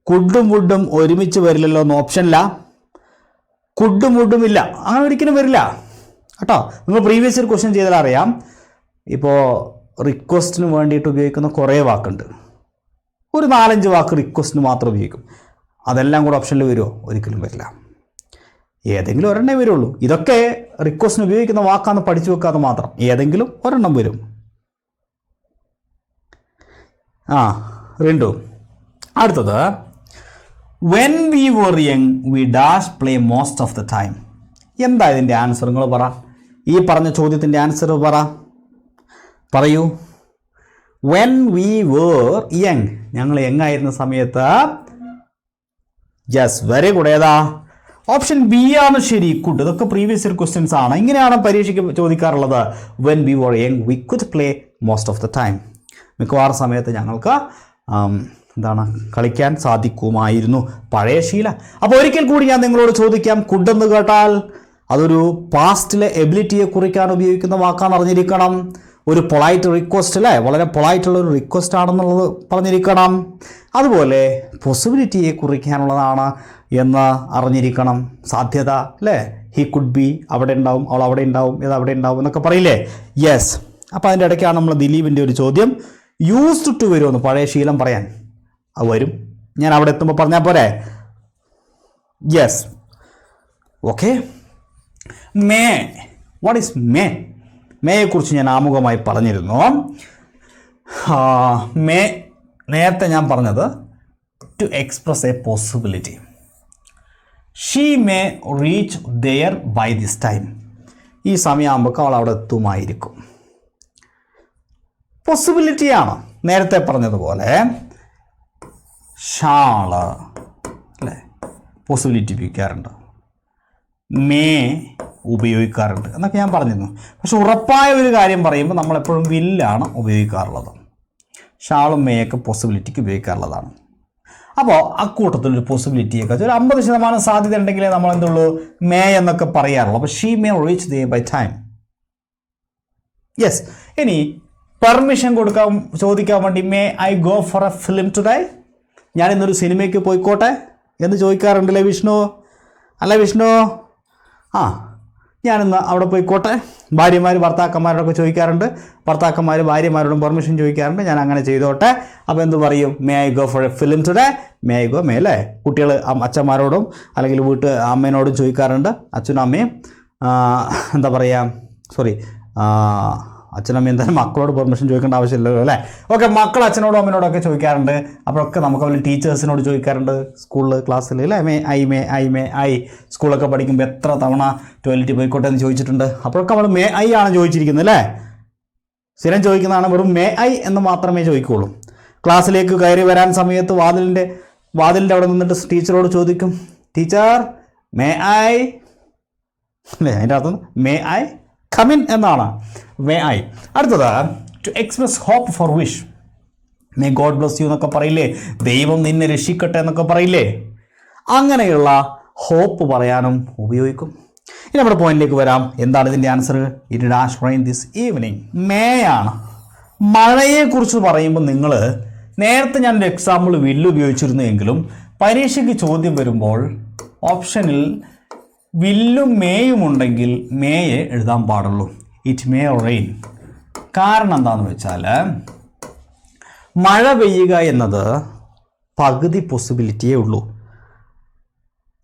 കുഡും വുഡും ഒരുമിച്ച് വരില്ലല്ലോ എന്ന് ഓപ്ഷനില്ല. കുഡും വുഡും ഇല്ല, അങ്ങനെ ഒരിക്കലും വരില്ല കേട്ടോ. നിങ്ങൾ പ്രീവിയസ് ഒരു ക്വസ്റ്റ്യൻ ചെയ്താൽ അറിയാം. ഇപ്പോൾ റിക്വസ്റ്റിന് വേണ്ടിയിട്ട് ഉപയോഗിക്കുന്ന കുറേ വാക്കുണ്ട്. ഒരു 4-5 വാക്ക് റിക്വസ്റ്റിന് മാത്രം ഉപയോഗിക്കും. അതെല്ലാം കൂടെ ഓപ്ഷനിൽ വരുമോ? ഒരിക്കലും വരില്ല. ഏതെങ്കിലും ഒരെണ്ണേ വരുള്ളൂ. ഇതൊക്കെ റിക്വസ്റ്റിന് ഉപയോഗിക്കുന്ന വാക്കാന്ന് പഠിച്ചു വെക്കാതെ മാത്രം ഏതെങ്കിലും ഒരെണ്ണം വരും. രണ്ടു. അടുത്തത് when we were young we dash play most of the time. എന്താ ഇതിൻ്റെ ആൻസർ? നിങ്ങൾ പറ. ഈ പറഞ്ഞ ചോദ്യത്തിൻ്റെ ആൻസർ പറയൂ. വെൻ വി വർ യങ്, ഞങ്ങൾ യങ്ങായിരുന്ന സമയത്ത്. Yes, very good. ഏതാ? ഓപ്ഷൻ ബി ആണ് ശരി, കുഡ്. ഇതൊക്കെ പ്രീവിയസ് ഇയർ ക്വസ്റ്റ്യൻസ് ആണ്. ഇങ്ങനെയാണ് പരീക്ഷയ്ക്ക് ചോദിക്കാറുള്ളത്. When we were young we could play most of the time. മിക്കവാറും സമയത്ത് ഞങ്ങൾക്ക് കളിക്കാൻ സാധിക്കുമായിരുന്നു. പഴയ ശീല. അപ്പോൾ ഒരിക്കൽ കൂടി ഞാൻ നിങ്ങളോട് ചോദിക്കാം, കുഡ് എന്ന് കേട്ടാൽ അതൊരു പാസ്റ്റിലെ എബിലിറ്റിയെ കുറിക്കാൻ ഉപയോഗിക്കുന്ന വാക്കാന്ന് അറിഞ്ഞിരിക്കണം. ഒരു പൊളൈറ്റ് റിക്വസ്റ്റ് അല്ലേ, വളരെ പൊളൈറ്റുള്ള ഒരു റിക്വസ്റ്റ് ആണെന്നുള്ളത് പറഞ്ഞിരിക്കണം. അതുപോലെ പോസിബിലിറ്റിയെ കുറിക്കാനുള്ളതാണ് എന്ന് അറിഞ്ഞിരിക്കണം. സാധ്യത അല്ലേ, ഹി കുഡ് ബി അവിടെ ഉണ്ടാവും, അവൾ അവിടെ ഉണ്ടാവും, ഇത് അവിടെ ഉണ്ടാവും എന്നൊക്കെ പറയില്ലേ. യെസ്. അപ്പോൾ അതിൻ്റെ ഇടയ്ക്കാണ് നമ്മൾ ദിലീപിൻ്റെ ഒരു ചോദ്യം, യൂസ്ഡ് ടു വരുമെന്ന്, പഴയ ശീലം പറയാൻ. അത് വരും, ഞാൻ അവിടെ എത്തുമ്പോൾ പറഞ്ഞാൽ പോരെ. Yes. Okay. May, what is may? മേയെക്കുറിച്ച് ഞാൻ ആമുഖമായി പറഞ്ഞിരുന്നു. മേ നേരത്തെ ഞാൻ പറഞ്ഞത് to express a possibility. She may reach there by this time. ഈ സമയമാകുമ്പോൾ അവൾ അവിടെ എത്തുമായിരിക്കും. പോസിബിലിറ്റിയാണ്. നേരത്തെ പറഞ്ഞതുപോലെ ഷാള് അല്ലേ, പോസിബിലിറ്റി ഉപയോഗിക്കാറുണ്ട്, മേ ഉപയോഗിക്കാറുണ്ട് എന്നൊക്കെ ഞാൻ പറഞ്ഞിരുന്നു. പക്ഷെ ഉറപ്പായ ഒരു കാര്യം പറയുമ്പോൾ നമ്മളെപ്പോഴും വില്ലാണ് ഉപയോഗിക്കാറുള്ളത്. ഷാളും മേയൊക്കെ പോസിബിലിറ്റിക്ക് ഉപയോഗിക്കാറുള്ളതാണ്. അപ്പോൾ അക്കൂട്ടത്തിലൊരു പോസിബിലിറ്റിയൊക്കെ ഒരു 50% സാധ്യത ഉണ്ടെങ്കിലേ നമ്മൾ എന്തുള്ളൂ മേ എന്നൊക്കെ പറയാറുള്ളൂ. അപ്പോൾ she may reach there by time. Yes. ഇനി പെർമിഷൻ ചോദിക്കാൻ വേണ്ടി, may I go for a film today? ഞാൻ ഇന്നൊരു സിനിമയ്ക്ക് പോയിക്കോട്ടെ എന്ന് ചോദിക്കാറുണ്ടല്ലേ വിഷ്ണു? അല്ല വിഷ്ണു? ഞാനിന്ന് അവിടെ പോയിക്കോട്ടെ. ഭാര്യമാർ ഭർത്താക്കന്മാരോടൊക്കെ ചോദിക്കാറുണ്ട്, ഭർത്താക്കന്മാർ ഭാര്യമാരോടും പെർമിഷൻ ചോദിക്കാറുണ്ട്, ഞാൻ അങ്ങനെ ചെയ്തോട്ടെ. അപ്പോൾ എന്ത് പറയും? May I go for a film today? May I go, may അല്ലേ. കുട്ടികൾ അച്ഛന്മാരോടും അല്ലെങ്കിൽ അമ്മേനോടും ചോദിക്കാറുണ്ട്. അച്ഛനും അമ്മയും എന്താ പറയുക, സോറി, അച്ഛനമ്മ എന്തായാലും മക്കളോട് പെർമിഷൻ ചോദിക്കേണ്ട ആവശ്യമില്ലല്ലോ അല്ലേ. ഓക്കെ, മക്കൾ അച്ഛനോടും അമ്മനോടൊക്കെ ചോദിക്കാറുണ്ട്. അപ്പോഴൊക്കെ നമുക്ക് അവരുടെ ടീച്ചേഴ്സിനോട് ചോദിക്കാറുണ്ട്, സ്കൂളിൽ ക്ലാസ്സിൽ അല്ലേ. മേ ഐ സ്കൂളൊക്കെ പഠിക്കുമ്പോൾ എത്ര തവണ ടോയ്ലറ്റിൽ പോയിക്കോട്ടെ എന്ന് ചോദിച്ചിട്ടുണ്ട്. അപ്പോഴൊക്കെ നമ്മൾ മേ ഐ ആണ് ചോദിച്ചിരിക്കുന്നത് അല്ലേ. സ്ഥിരം ചോദിക്കുന്നതാണ്, വെറും മേ ഐ എന്ന് മാത്രമേ ചോദിക്കുകയുള്ളൂ. ക്ലാസ്സിലേക്ക് കയറി വരാൻ സമയത്ത് വാതിലിൻ്റെ അവിടെ നിന്നിട്ട് ടീച്ചറോട് ചോദിക്കും, ടീച്ചർ മേ ഐ അല്ലേ. അതിൻ്റെ അർത്ഥം മേ ഐ കമിൻ എന്നാണ്, മേ ഐ. അടുത്തത് to express hope for wish. May God bless you എന്നൊക്കെ പറയില്ലേ, ദൈവം നിന്നെ രക്ഷിക്കട്ടെ എന്നൊക്കെ പറയില്ലേ. അങ്ങനെയുള്ള ഹോപ്പ് പറയാനും ഉപയോഗിക്കും. ഇനി നമ്മുടെ പോയിന്റിലേക്ക് വരാം. എന്താണ് ഇതിൻ്റെ answer? It dash rain this evening. May ആണ്. മഴയെക്കുറിച്ച് പറയുമ്പോൾ നിങ്ങൾ നേരത്തെ ഞാനൊരു എക്സാമ്പിൾ വില്ല് ഉപയോഗിച്ചിരുന്നെങ്കിലും പരീക്ഷയ്ക്ക് ചോദ്യം വരുമ്പോൾ ഓപ്ഷനിൽ വില്ലും മേയും ഉണ്ടെങ്കിൽ മേയെ എഴുതാൻ പാടുള്ളൂ. It may rain. കാരണം എന്താണെന്ന് വെച്ചാൽ മഴ പെയ്യുക എന്നത് പകുതി പോസിബിലിറ്റിയേ ഉള്ളൂ.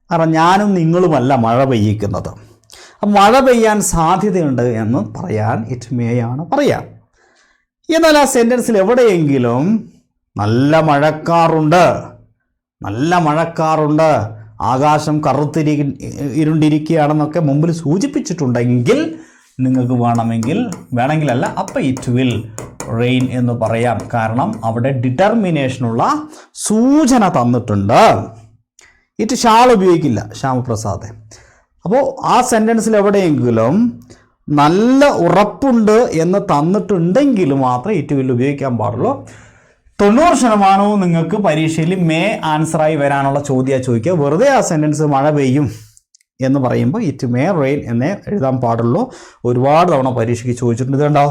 കാരണം ഞാനും നിങ്ങളുമല്ല മഴ പെയ്യിക്കുന്നത്. മഴ പെയ്യാൻ സാധ്യതയുണ്ട് എന്ന് പറയാൻ ഇറ്റ് മേ ആണ് പറയാം. എന്നാൽ ആ സെൻറ്റൻസിൽ എവിടെയെങ്കിലും നല്ല മഴക്കാറുണ്ട്, ആകാശം ഇരുണ്ടിരിക്കുകയാണെന്നൊക്കെ മുമ്പിൽ സൂചിപ്പിച്ചിട്ടുണ്ടെങ്കിൽ നിങ്ങൾക്ക് വേണമെങ്കിലല്ല, അപ്പം ഇറ്റ് വിൽ റെയിൻ എന്ന് പറയാം. കാരണം അവിടെ ഡിറ്റർമിനേഷനുള്ള സൂചന തന്നിട്ടുണ്ട്. ഇറ്റ് ഷാൾ ഉപയോഗിക്കില്ല, ശ്യാമപ്രസാദ്. അപ്പോൾ ആ സെൻറ്റൻസിൽ എവിടെയെങ്കിലും നല്ല ഉറപ്പുണ്ട് എന്ന് തന്നിട്ടുണ്ടെങ്കിൽ മാത്രമേ ഇറ്റ് വിൽ ഉപയോഗിക്കാൻ പാടുള്ളൂ. 90% നിങ്ങൾക്ക് പരീക്ഷയിൽ മേ ആൻസറായി വരാനുള്ള ചോദിക്കുക. വെറുതെ ആ സെൻറ്റൻസ് മഴ പെയ്യും എന്ന് പറയുമ്പോൾ ഇറ്റ് മേ റെയിൻ എന്നേ എഴുതാൻ പാടുള്ളൂ. ഒരുപാട് തവണ പരീക്ഷയ്ക്ക് ചോദിച്ചിട്ടുണ്ട്. ഇതുണ്ടോ,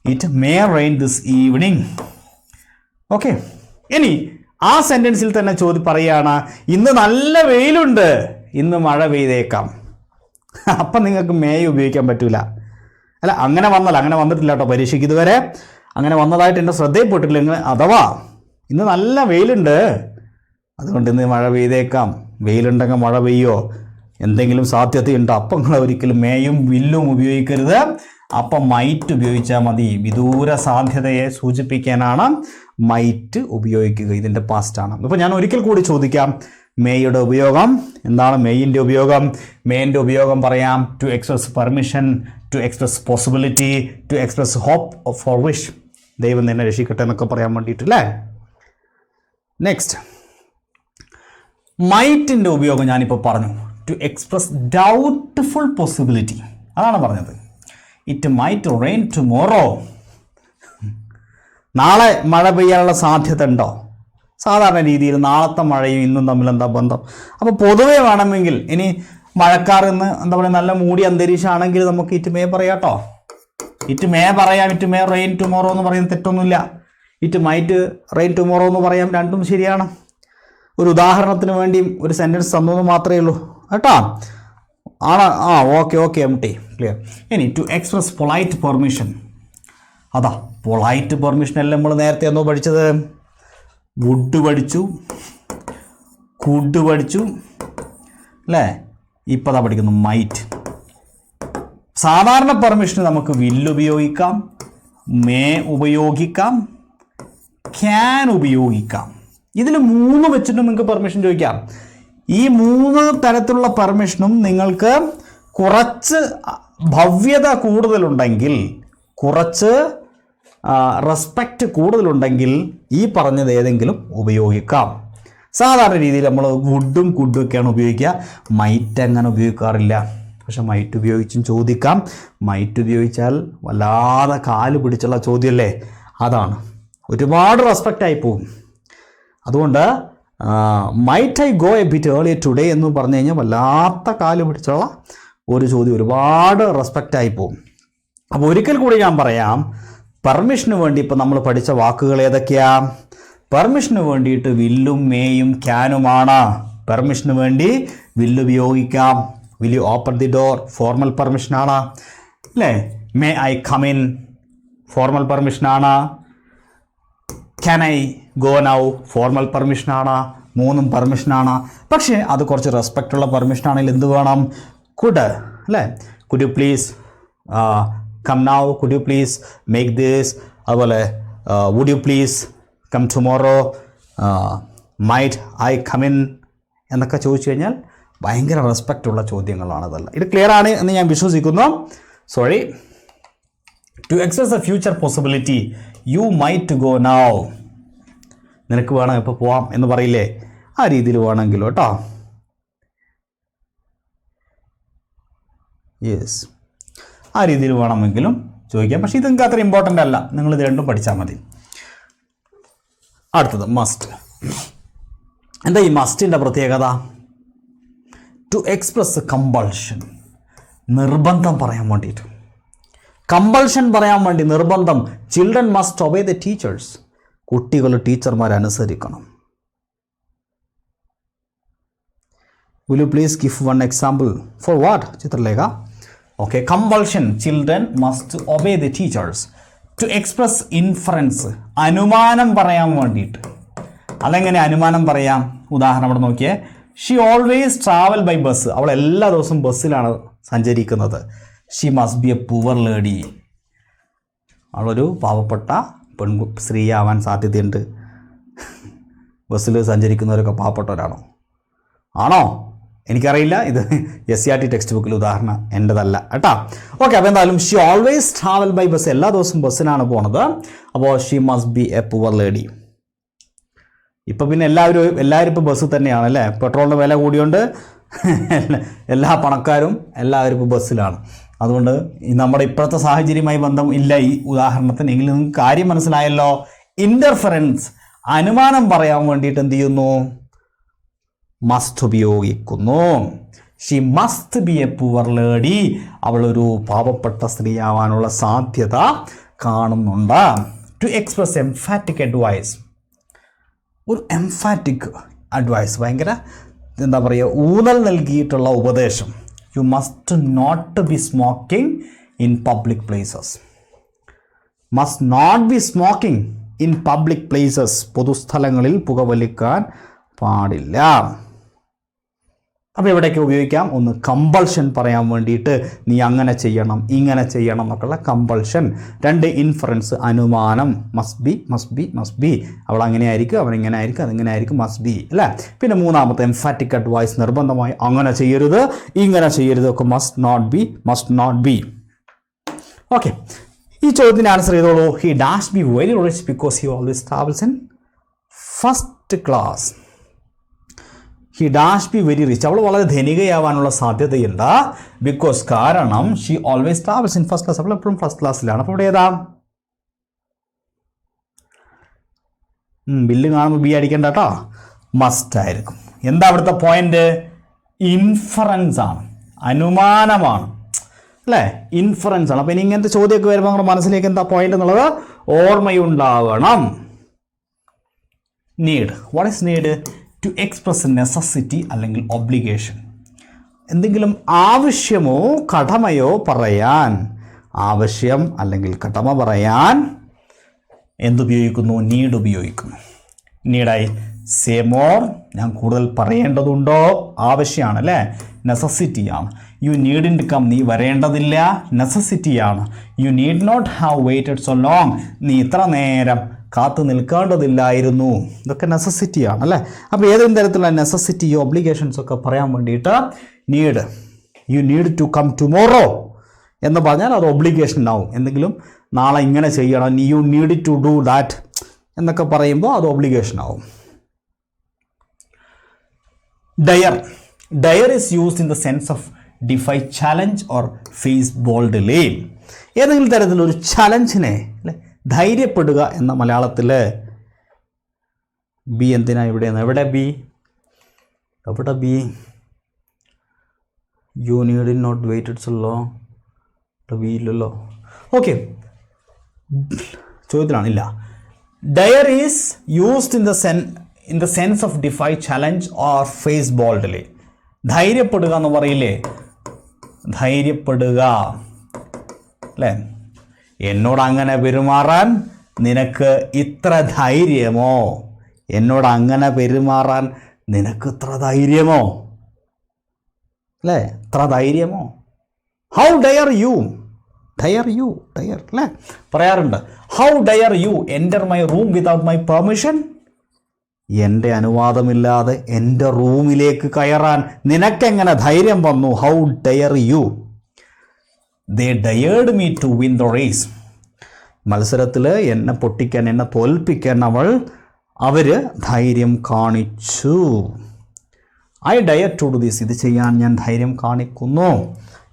it may rain this evening. Okay. ഇനി ആ സെൻറ്റൻസിൽ തന്നെ പറയുകയാണ്, ഇന്ന് നല്ല വെയിലുണ്ട്, ഇന്ന് മഴ പെയ്തേക്കാം. അപ്പം നിങ്ങൾക്ക് മേ ഉപയോഗിക്കാൻ പറ്റില്ല. അല്ല, അങ്ങനെ വന്നിട്ടില്ല കേട്ടോ പരീക്ഷയ്ക്ക് ഇതുവരെ. അങ്ങനെ വന്നതായിട്ട് എൻ്റെ ശ്രദ്ധയിൽപ്പെട്ടില്ലെങ്കിൽ, അഥവാ ഇന്ന് നല്ല വെയിലുണ്ട്, അതുകൊണ്ട് ഇന്ന് മഴ പെയ്തേക്കാം, വെയിലുണ്ടെങ്കിൽ മഴ പെയ്യോ, എന്തെങ്കിലും സാധ്യതയുണ്ടോ, അപ്പം നിങ്ങൾ ഒരിക്കലും മേയും വില്ലും ഉപയോഗിക്കരുത്. അപ്പം മൈറ്റ് ഉപയോഗിച്ചാൽ മതി. വിദൂര സാധ്യതയെ സൂചിപ്പിക്കാനാണ് മൈറ്റ് ഉപയോഗിക്കുക. ഇതിൻ്റെ പാസ്റ്റാണ്. അപ്പോൾ ഞാൻ ഒരിക്കൽ കൂടി ചോദിക്കാം, മേയുടെ ഉപയോഗം എന്താണ്? മേയിൻ്റെ ഉപയോഗം, മേൻ്റെ ഉപയോഗം പറയാം. To express permission, to express possibility, to express hope for wish, ദൈവം നിന്നെ രക്ഷിക്കട്ടെ എന്നൊക്കെ പറയാൻ വേണ്ടിയിട്ടല്ലേ. നെക്സ്റ്റ്, മൈറ്റിൻ്റെ ഉപയോഗം ഞാനിപ്പോൾ പറഞ്ഞു. ടു എക്സ്പ്രസ് ഡൗട്ട്ഫുൾ പോസിബിലിറ്റി, അതാണ് പറഞ്ഞത്. It might rain tomorrow. നാളെ മഴ പെയ്യാനുള്ള സാധ്യത ഉണ്ടോ? സാധാരണ രീതിയിൽ നാളത്തെ മഴയും ഇന്നും തമ്മിൽ എന്താ ബന്ധം? അപ്പോൾ പൊതുവേ വേണമെങ്കിൽ, ഇനി മഴക്കാർ എന്ന് എന്താ പറയുക, നല്ല മൂടിയ അന്തരീക്ഷമാണെങ്കിൽ നമുക്ക് ഇറ്റ് മേ പറയാട്ടോ. ഇറ്റ് മേ പറയാം, ഇറ്റ് മേ റെയിൻ ടുമോറോ എന്ന് പറയുന്നത് തെറ്റൊന്നുമില്ല. ഇറ്റ് മൈറ്റ് റെയിൻ ടുമോറോ എന്ന് പറയാം, രണ്ടും ശരിയാണ്. ഒരു ഉദാഹരണത്തിന് വേണ്ടി ഒരു സെൻറ്റൻസ് തന്നെന്ന് മാത്രമേ ഉള്ളൂ കേട്ടോ. Okay M T clear. ഇനി ടു എക്സ്പ്രസ് പൊളൈറ്റ് പെർമിഷൻ. അതാ പൊളൈറ്റ് പെർമിഷൻ എല്ലാം നമ്മൾ നേരത്തെ എന്നോ പഠിച്ചത്. വുഡ് പഠിച്ചു, കുഡ് പഠിച്ചു അല്ലേ. ഇപ്പോൾ അതാ പഠിക്കുന്നു മൈറ്റ്. സാധാരണ പെർമിഷന് നമുക്ക് വില്ല് ഉപയോഗിക്കാം, മേ ഉപയോഗിക്കാം, ക്യാൻ ഉപയോഗിക്കാം. ഇതിൽ 3 വെച്ചിട്ട് നിങ്ങൾക്ക് പെർമിഷൻ ചോദിക്കാം. ഈ 3 തരത്തിലുള്ള പെർമിഷനും നിങ്ങൾക്ക് കുറച്ച് ഭവ്യത കൂടുതലുണ്ടെങ്കിൽ, കുറച്ച് റെസ്പെക്റ്റ് കൂടുതലുണ്ടെങ്കിൽ ഈ പറഞ്ഞത് ഏതെങ്കിലും ഉപയോഗിക്കാം. സാധാരണ രീതിയിൽ നമ്മൾ വുഡും കുഡും ഒക്കെയാണ് ഉപയോഗിക്കുക. മൈറ്റ് അങ്ങനെ ഉപയോഗിക്കാറില്ല. പക്ഷെ മൈറ്റ് ഉപയോഗിച്ചും ചോദിക്കാം. മൈറ്റ് ഉപയോഗിച്ചാൽ വല്ലാതെ കാല് പിടിച്ചുള്ള ചോദ്യമല്ലേ, അതാണ് ഒരുപാട് റെസ്പെക്റ്റായി പോകും. അതുകൊണ്ട് might I go A bit earlier today എന്ന് പറഞ്ഞു കഴിഞ്ഞാൽ വല്ലാത്ത കാല് പിടിച്ചുള്ള ഒരു ചോദ്യം, ഒരുപാട് റെസ്പെക്റ്റായി പോകും. അപ്പോൾ ഒരിക്കൽ കൂടി ഞാൻ പറയാം, പെർമിഷന് വേണ്ടി ഇപ്പോൾ നമ്മൾ പഠിച്ച വാക്കുകൾ ഏതൊക്കെയാ? പെർമിഷന് വേണ്ടിയിട്ട് വില്ലും മേയും ക്യാനുമാണ്. പെർമിഷന് വേണ്ടി വില്ല് ഉപയോഗിക്കാം. Will you open the door formal പെർമിഷനാണ് അല്ലേ. May I come in formal പെർമിഷനാണ്. Can I go now formal പെർമിഷനാണ്. 3 പെർമിഷനാണ്. പക്ഷേ അത് കുറച്ച് റെസ്പെക്റ്റുള്ള പെർമിഷനാണെങ്കിൽ എന്ത് വേണം? കുഡ് അല്ലേ. Could you please come now, could you please make this, അതുപോലെ would you please come tomorrow, might I come in എന്നൊക്കെ ചോദിച്ചു കഴിഞ്ഞാൽ ഭയങ്കര റെസ്പെക്റ്റുള്ള ചോദ്യങ്ങളാണ് അതെല്ലാം. ഇത് ക്ലിയർ ആണ് എന്ന് ഞാൻ വിശ്വസിക്കുന്നു. Sorry. To express a future possibility, you might go now. നിനക്ക് വേണം ഇപ്പോൾ പോവാം എന്ന് പറയില്ലേ, ആ രീതിയിൽ വേണമെങ്കിലും കേട്ടോ. യെസ്, ആ രീതിയിൽ വേണമെങ്കിലും ചോദിക്കാം. പക്ഷേ ഇത് നിങ്ങൾക്ക് അത്ര ഇമ്പോർട്ടൻ്റ് അല്ല, നിങ്ങളിത് രണ്ടും പഠിച്ചാൽ മതി. അടുത്തത് മസ്റ്റ്. എന്താ ഈ മസ്റ്റിൻ്റെ പ്രത്യേകത? ടു എക്സ്പ്രസ് കമ്പൾഷൻ, നിർബന്ധം പറയാൻ വേണ്ടിയിട്ട്. കമ്പൾഷൻ പറയാൻ വേണ്ടി നിർബന്ധം. Children must obey the teachers, കുട്ടികൾ ടീച്ചർമാരെ അനുസരിക്കണം. Will you please give one example for what Chithralekha? Okay, compulsion, children must obey the teachers. To express inference, അനുമാനം പറയാൻ വേണ്ടിയിട്ട്. അതെങ്ങനെ അനുമാനം പറയാം? ഉദാഹരണം ഇവിടെ നോക്കിയേ. She always travel by bus, അവൾ എല്ലാ ദിവസവും ബസ്സിലാണ് സഞ്ചരിക്കുന്നത്. She must be a poor lady, അവളൊരു പാവപ്പെട്ട സ്ത്രീ ആവാൻ സാധ്യതയുണ്ട്. ബസ്സിൽ സഞ്ചരിക്കുന്നവരൊക്കെ പാവപ്പെട്ടവരാണോ? ആണോ? എനിക്കറിയില്ല. ഇത് SCERT ടെക്സ്റ്റ് ബുക്കിൽ ഉദാഹരണം എൻ്റെതല്ല കേട്ടോ. ഓക്കെ, അപ്പോൾ എന്തായാലും she always travel by bus, എല്ലാ ദിവസവും ബസ്സിനാണ് പോണത്. അപ്പോൾ she must be a poor lady. ഇപ്പം പിന്നെ എല്ലാവരും ഇപ്പോൾ ബസ്സിൽ തന്നെയാണ് അല്ലേ. പെട്രോളിൻ്റെ വില കൂടിയോണ്ട് എല്ലാ പണക്കാരും എല്ലാവരും ഇപ്പോൾ ബസ്സിലാണ്. അതുകൊണ്ട് നമ്മുടെ ഇപ്പോഴത്തെ സാഹചര്യവുമായി ബന്ധം ഇല്ല ഈ ഉദാഹരണത്തിന്. എങ്കിലും നിങ്ങൾക്ക് കാര്യം മനസ്സിലായല്ലോ. ഇൻ്റർഫറൻസ്, അനുമാനം പറയാൻ വേണ്ടിയിട്ട് എന്ത് ചെയ്യുന്നു? മസ്റ്റ് ഉപയോഗിക്കുന്നു. She must be a poor lady, അവളൊരു പാവപ്പെട്ട സ്ത്രീയാവാനുള്ള സാധ്യത കാണുന്നുണ്ട്. ടു എക്സ്പ്രസ് എംഫാറ്റിക് അഡ്വൈസ്, ഒരു എംഫാറ്റിക് അഡ്വൈസ്, ഭയങ്കര എന്താ പറയുക, ഊന്നൽ നൽകിയിട്ടുള്ള ഉപദേശം. You must not be smoking in public places. Must not be smoking in public places, പൊതുസ്ഥലങ്ങളിൽ പുകവലിക്കാൻ പാടില്ല. അപ്പോൾ എവിടെയൊക്കെ ഉപയോഗിക്കാം? ഒന്ന് കമ്പൾഷൻ പറയാൻ വേണ്ടിയിട്ട്, നീ അങ്ങനെ ചെയ്യണം ഇങ്ങനെ ചെയ്യണം എന്നൊക്കെയുള്ള കമ്പൾഷൻ. 2 ഇൻഫറൻസ്, അനുമാനം, മസ്റ്റ് ബി, അവൾ അങ്ങനെ ആയിരിക്കും, അവൻ ഇങ്ങനെ ആയിരിക്കും, അതിങ്ങനെ ആയിരിക്കും, മസ്റ്റ് ബി അല്ലേ. പിന്നെ 3-മത്തെ എംഫാറ്റിക് അഡ്വൈസ്, നിർബന്ധമായി അങ്ങനെ ചെയ്യരുത് ഇങ്ങനെ ചെയ്യരുത് ഒക്കെ മസ്റ്റ് നോട്ട് ബി. ഓക്കെ, ഈ ചോദ്യത്തിന് ആൻസർ ചെയ്തോളൂ. He dash be very rich because he always travels in first class. He dash be very rich, അവൾ വളരെ ധനികയാവാനുള്ള സാധ്യതയുണ്ട്. ബിക്കോസ്, കാരണം she always travels in first class, അവൾ എപ്പോഴും ഫസ്റ്റ് ക്ലാസ്സിലാണ്. അപ്പോൾ ഇവിടെ ഏതാ? ബില്ല് കാണുമ്പോൾ ബി അടിക്കണ്ട കേട്ടോ, മസ്റ്റ് ആയിരിക്കും. എന്താ അവിടുത്തെ പോയിന്റ്? ഇൻഫറൻസ് ആണ്, അനുമാനമാണ്. അല്ലേ? ഇൻഫറൻസ് ആണ്. അപ്പോൾ ഇനി ഇങ്ങനത്തെ ചോദ്യമൊക്കെ വരുമ്പോൾ നമ്മുടെ മനസ്സിലേക്ക് എന്താ പോയിന്റ് എന്നുള്ളത് ഓർമ്മയുണ്ടാവണം. Need. What is need? To express necessity അല്ലെങ്കിൽ ഒബ്ലിഗേഷൻ. എന്തെങ്കിലും ആവശ്യമോ കടമയോ പറയാൻ, ആവശ്യം അല്ലെങ്കിൽ കടമ പറയാൻ എന്തുപയോഗിക്കുന്നു? നീഡ് ഉപയോഗിക്കുന്നു. നീഡായി സേ മോർ, ഞാൻ കൂടുതൽ പറയേണ്ടതുണ്ടോ? ആവശ്യമാണ് അല്ലേ? നെസസിറ്റിയാണ്. യു നീഡിൻ്റ് കം, നീ വരേണ്ടതില്ല, നെസസിറ്റിയാണ്. You need not have waited so long, നീ ഇത്ര നേരം കാത്തു നിൽക്കേണ്ടതില്ലായിരുന്നു. ഇതൊക്കെ നെസസിറ്റിയാണ് അല്ലേ? അപ്പോൾ ഏതെങ്കിലും തരത്തിലുള്ള നെസസിറ്റി ഒബ്ലിഗേഷൻസ് ഒക്കെ പറയാൻ വേണ്ടിയിട്ട് need, you need to come tomorrow എന്ന് പറഞ്ഞാൽ അത് ഒബ്ലിഗേഷൻ ആവും. എന്തെങ്കിലും നാളെ ഇങ്ങനെ ചെയ്യണം, you need to do that എന്നൊക്കെ പറയുമ്പോൾ അത് ഒബ്ലിഗേഷൻ ആവും. Dare. Dare is used in the sense of defy challenge or face boldly. ഏതെങ്കിലും തരത്തിലൊരു ചലഞ്ചിനെ അല്ലെ ധൈര്യപ്പെടുക എന്ന മലയാളത്തിൽ ബി എന്തിനാ ഇവിടെയാണ്? എവിടെ ബി? എവിടെ be? You need not waited so long. Be ഇല്ലല്ലോ. ഓക്കെ, ചോദ്യത്തിലാണ് ഇല്ല. Dare is used in the sense of defy challenge or face boldly. ധൈര്യപ്പെടുക എന്ന് പറയില്ലേ? ധൈര്യപ്പെടുക അല്ലേ? എന്നോട് അങ്ങനെ പെരുമാറാൻ നിനക്ക് ഇത്ര ധൈര്യമോ? എന്നോട് അങ്ങനെ പെരുമാറാൻ നിനക്ക് ഇത്ര ധൈര്യമോ? അല്ലേ? ഇത്ര ധൈര്യമോ? How dare you, dare you, dare അല്ലേ പറയാറുണ്ട്. How dare you enter my room without my permission. എൻ്റെ അനുവാദമില്ലാതെ എൻ്റെ റൂമിലേക്ക് കയറാൻ നിനക്കെങ്ങനെ ധൈര്യം വന്നു? How dare you. They dared me to win the race. മത്സരത്തിൽ എന്നെ പൊട്ടിക്കാൻ, എന്നെ തോൽപ്പിക്കാൻ അവർ ധൈര്യം കാണിച്ചു. I dare to do this. ഇത് ചെയ്യാൻ ഞാൻ ധൈര്യം കാണിക്കുന്നു.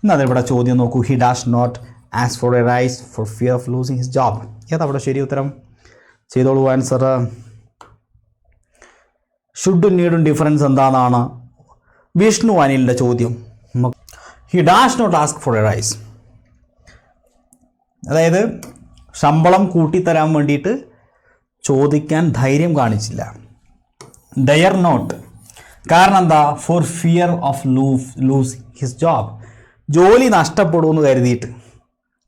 എന്നാൽ ഇവിടെ ചോദ്യം നോക്കൂ. He dash not ask for a rise four fear of losing his job. ഏതവിടെ ശരി ഉത്തരം? ചെയ്തോളൂ ആൻസർ. ഷുഡും നീഡും ഡിഫറൻസ് എന്താണെന്നാണ് വിഷ്ണു അനിലിൻ്റെ ചോദ്യം. He dash not ask for a rise, അതായത് ശമ്പളം കൂട്ടിത്തരാൻ വേണ്ടിയിട്ട് ചോദിക്കാൻ ധൈര്യം കാണിച്ചില്ല. ഡയർ നോട്ട്, കാരണം എന്താ? For fear of lose his job, ജോലി നഷ്ടപ്പെടുമെന്ന് കരുതിയിട്ട്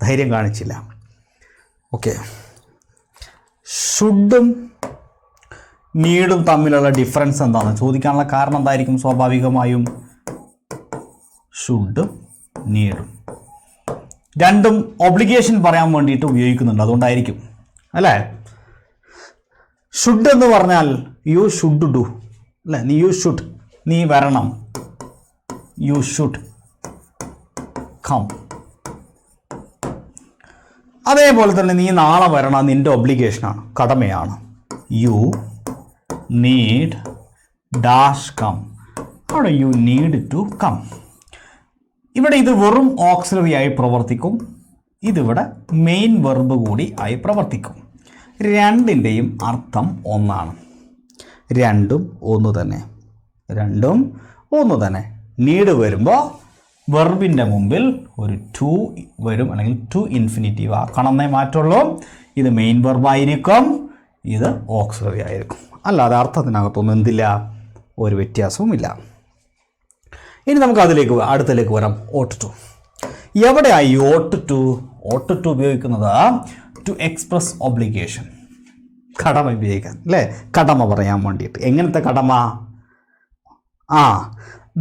ധൈര്യം കാണിച്ചില്ല. ഓക്കെ, ഷുഡും നീഡും തമ്മിലുള്ള ഡിഫറൻസ് എന്താണ് ചോദിക്കാനുള്ള കാരണം എന്തായിരിക്കും? സ്വാഭാവികമായും ഷുഡും നീഡും രണ്ടും ഒബ്ലിഗേഷൻ പറയാൻ വേണ്ടിയിട്ട് ഉപയോഗിക്കുന്നുണ്ട്, അതുകൊണ്ടായിരിക്കും അല്ലേ? ഷുഡ് എന്ന് പറഞ്ഞാൽ യു ഷുഡ് ഡു അല്ലേ? യു ഷുഡ്, നീ വരണം, യു ഷുഡ് കം. അതേപോലെ തന്നെ നീ നാളെ വരണം, നിൻ്റെ ഒബ്ലിഗേഷനാണ്, കടമയാണ്. You need dash come. അവിടെ യു നീഡ് ടു കം. ഇവിടെ ഇത് വെറും ഓക്സിലറി ആയി പ്രവർത്തിക്കും, ഇതിവിടെ മെയിൻ വെർബ് കൂടി ആയി പ്രവർത്തിക്കും. രണ്ടിൻ്റെയും അർത്ഥം ഒന്നാണ്, രണ്ടും ഒന്ന് തന്നെ, രണ്ടും ഒന്ന് തന്നെ. നീഡ് വരുമ്പോൾ വെർബിൻ്റെ മുമ്പിൽ ഒരു ടു വരും, അല്ലെങ്കിൽ ടു ഇൻഫിനിറ്റീവ് ആക്കണമെന്നേ മാറ്റുള്ളൂ. ഇത് മെയിൻ വെർബായിരിക്കും, ഇത് ഓക്സിലറി ആയിരിക്കും. അല്ലാതെ അർത്ഥത്തിനകത്തൊന്നും എന്തില്ല, ഒരു വ്യത്യാസവുമില്ല. ഇനി നമുക്ക് അടുത്തിലേക്ക് വരാം. Ought to. എവിടെയായി ഓട്ട് ടു? ഓട്ട് ടു ഉപയോഗിക്കുന്നത് ടു എക്സ്പ്രസ് ഒബ്ലിഗേഷൻ, കടമ ഉപയോഗിക്കാൻ അല്ലേ? കടമ പറയാൻ വേണ്ടിയിട്ട്. എങ്ങനത്തെ കടമ?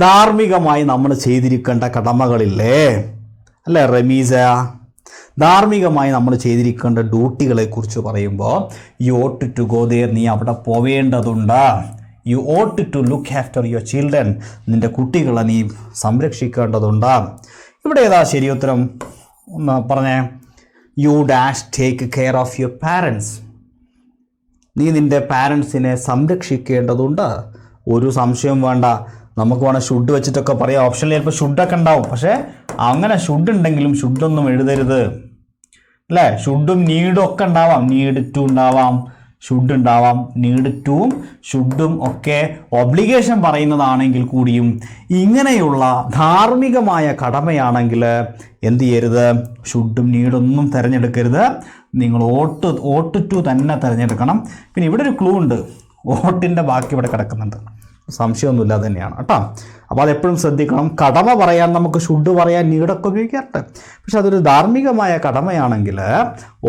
ധാർമ്മികമായി നമ്മൾ ചെയ്തിരിക്കേണ്ട കടമകളില്ലേ അല്ലേ റമീസ? ധാർമ്മികമായി നമ്മൾ ചെയ്തിരിക്കേണ്ട ഡ്യൂട്ടികളെ കുറിച്ച് പറയുമ്പോൾ you ought to go there, നീ അവിടെ പോവേണ്ടതുണ്ട്. You ought to look after your children, നിൻ്റെ കുട്ടികളെ നീ സംരക്ഷിക്കേണ്ടതുണ്ട്. ഇവിടെ ഏതാ ശരി ഉത്തരം? ഒന്ന് പറഞ്ഞേ. You dash take care of your parents, നീ നിൻ്റെ പാരൻസിനെ സംരക്ഷിക്കേണ്ടതുണ്ട്. ഒരു സംശയം വേണ്ട, നമുക്ക് വേണം ഷുഡ് വെച്ചിട്ടൊക്കെ പറയാം. ഓപ്ഷനിൽ ചിലപ്പോൾ ഷുഡൊക്കെ ഉണ്ടാവും, പക്ഷേ അങ്ങനെ ഷുഡ് ഉണ്ടെങ്കിലും ഷുഡൊന്നും എഴുതരുത് അല്ലേ? ഷുഡും നീഡും ഒക്കെ ഉണ്ടാവാം, നീഡ് ടു ഉണ്ടാവാം, ഷുഡ് ഉണ്ടാവാം, നീഡ് ടുവും ഷുഡും ഒക്കെ ഒബ്ലിഗേഷൻ പറയുന്നതാണെങ്കിൽ കൂടിയും ഇങ്ങനെയുള്ള ധാർമ്മികമായ കടമയാണെങ്കിൽ എന്ത് ചെയ്യരുത്, ഷുഡും നീഡൊന്നും തിരഞ്ഞെടുക്കരുത്. നിങ്ങൾ ഓട്ട് ടു തന്നെ തിരഞ്ഞെടുക്കണം. പിന്നെ ഇവിടെ ഒരു ക്ലൂ ഉണ്ട്, ഓട്ടിൻ്റെ ബാക്കി ഇവിടെ കിടക്കുന്നുണ്ട്, സംശയമൊന്നുമില്ല തന്നെയാണ് കേട്ടോ. അപ്പോൾ അതെപ്പോഴും ശ്രദ്ധിക്കണം. കടമ പറയാൻ നമുക്ക് ഷുഡ് പറയാൻ നീഡൊക്കെ ഉപയോഗിക്കാറുണ്ട്, പക്ഷെ അതൊരു ധാർമ്മികമായ കടമയാണെങ്കിൽ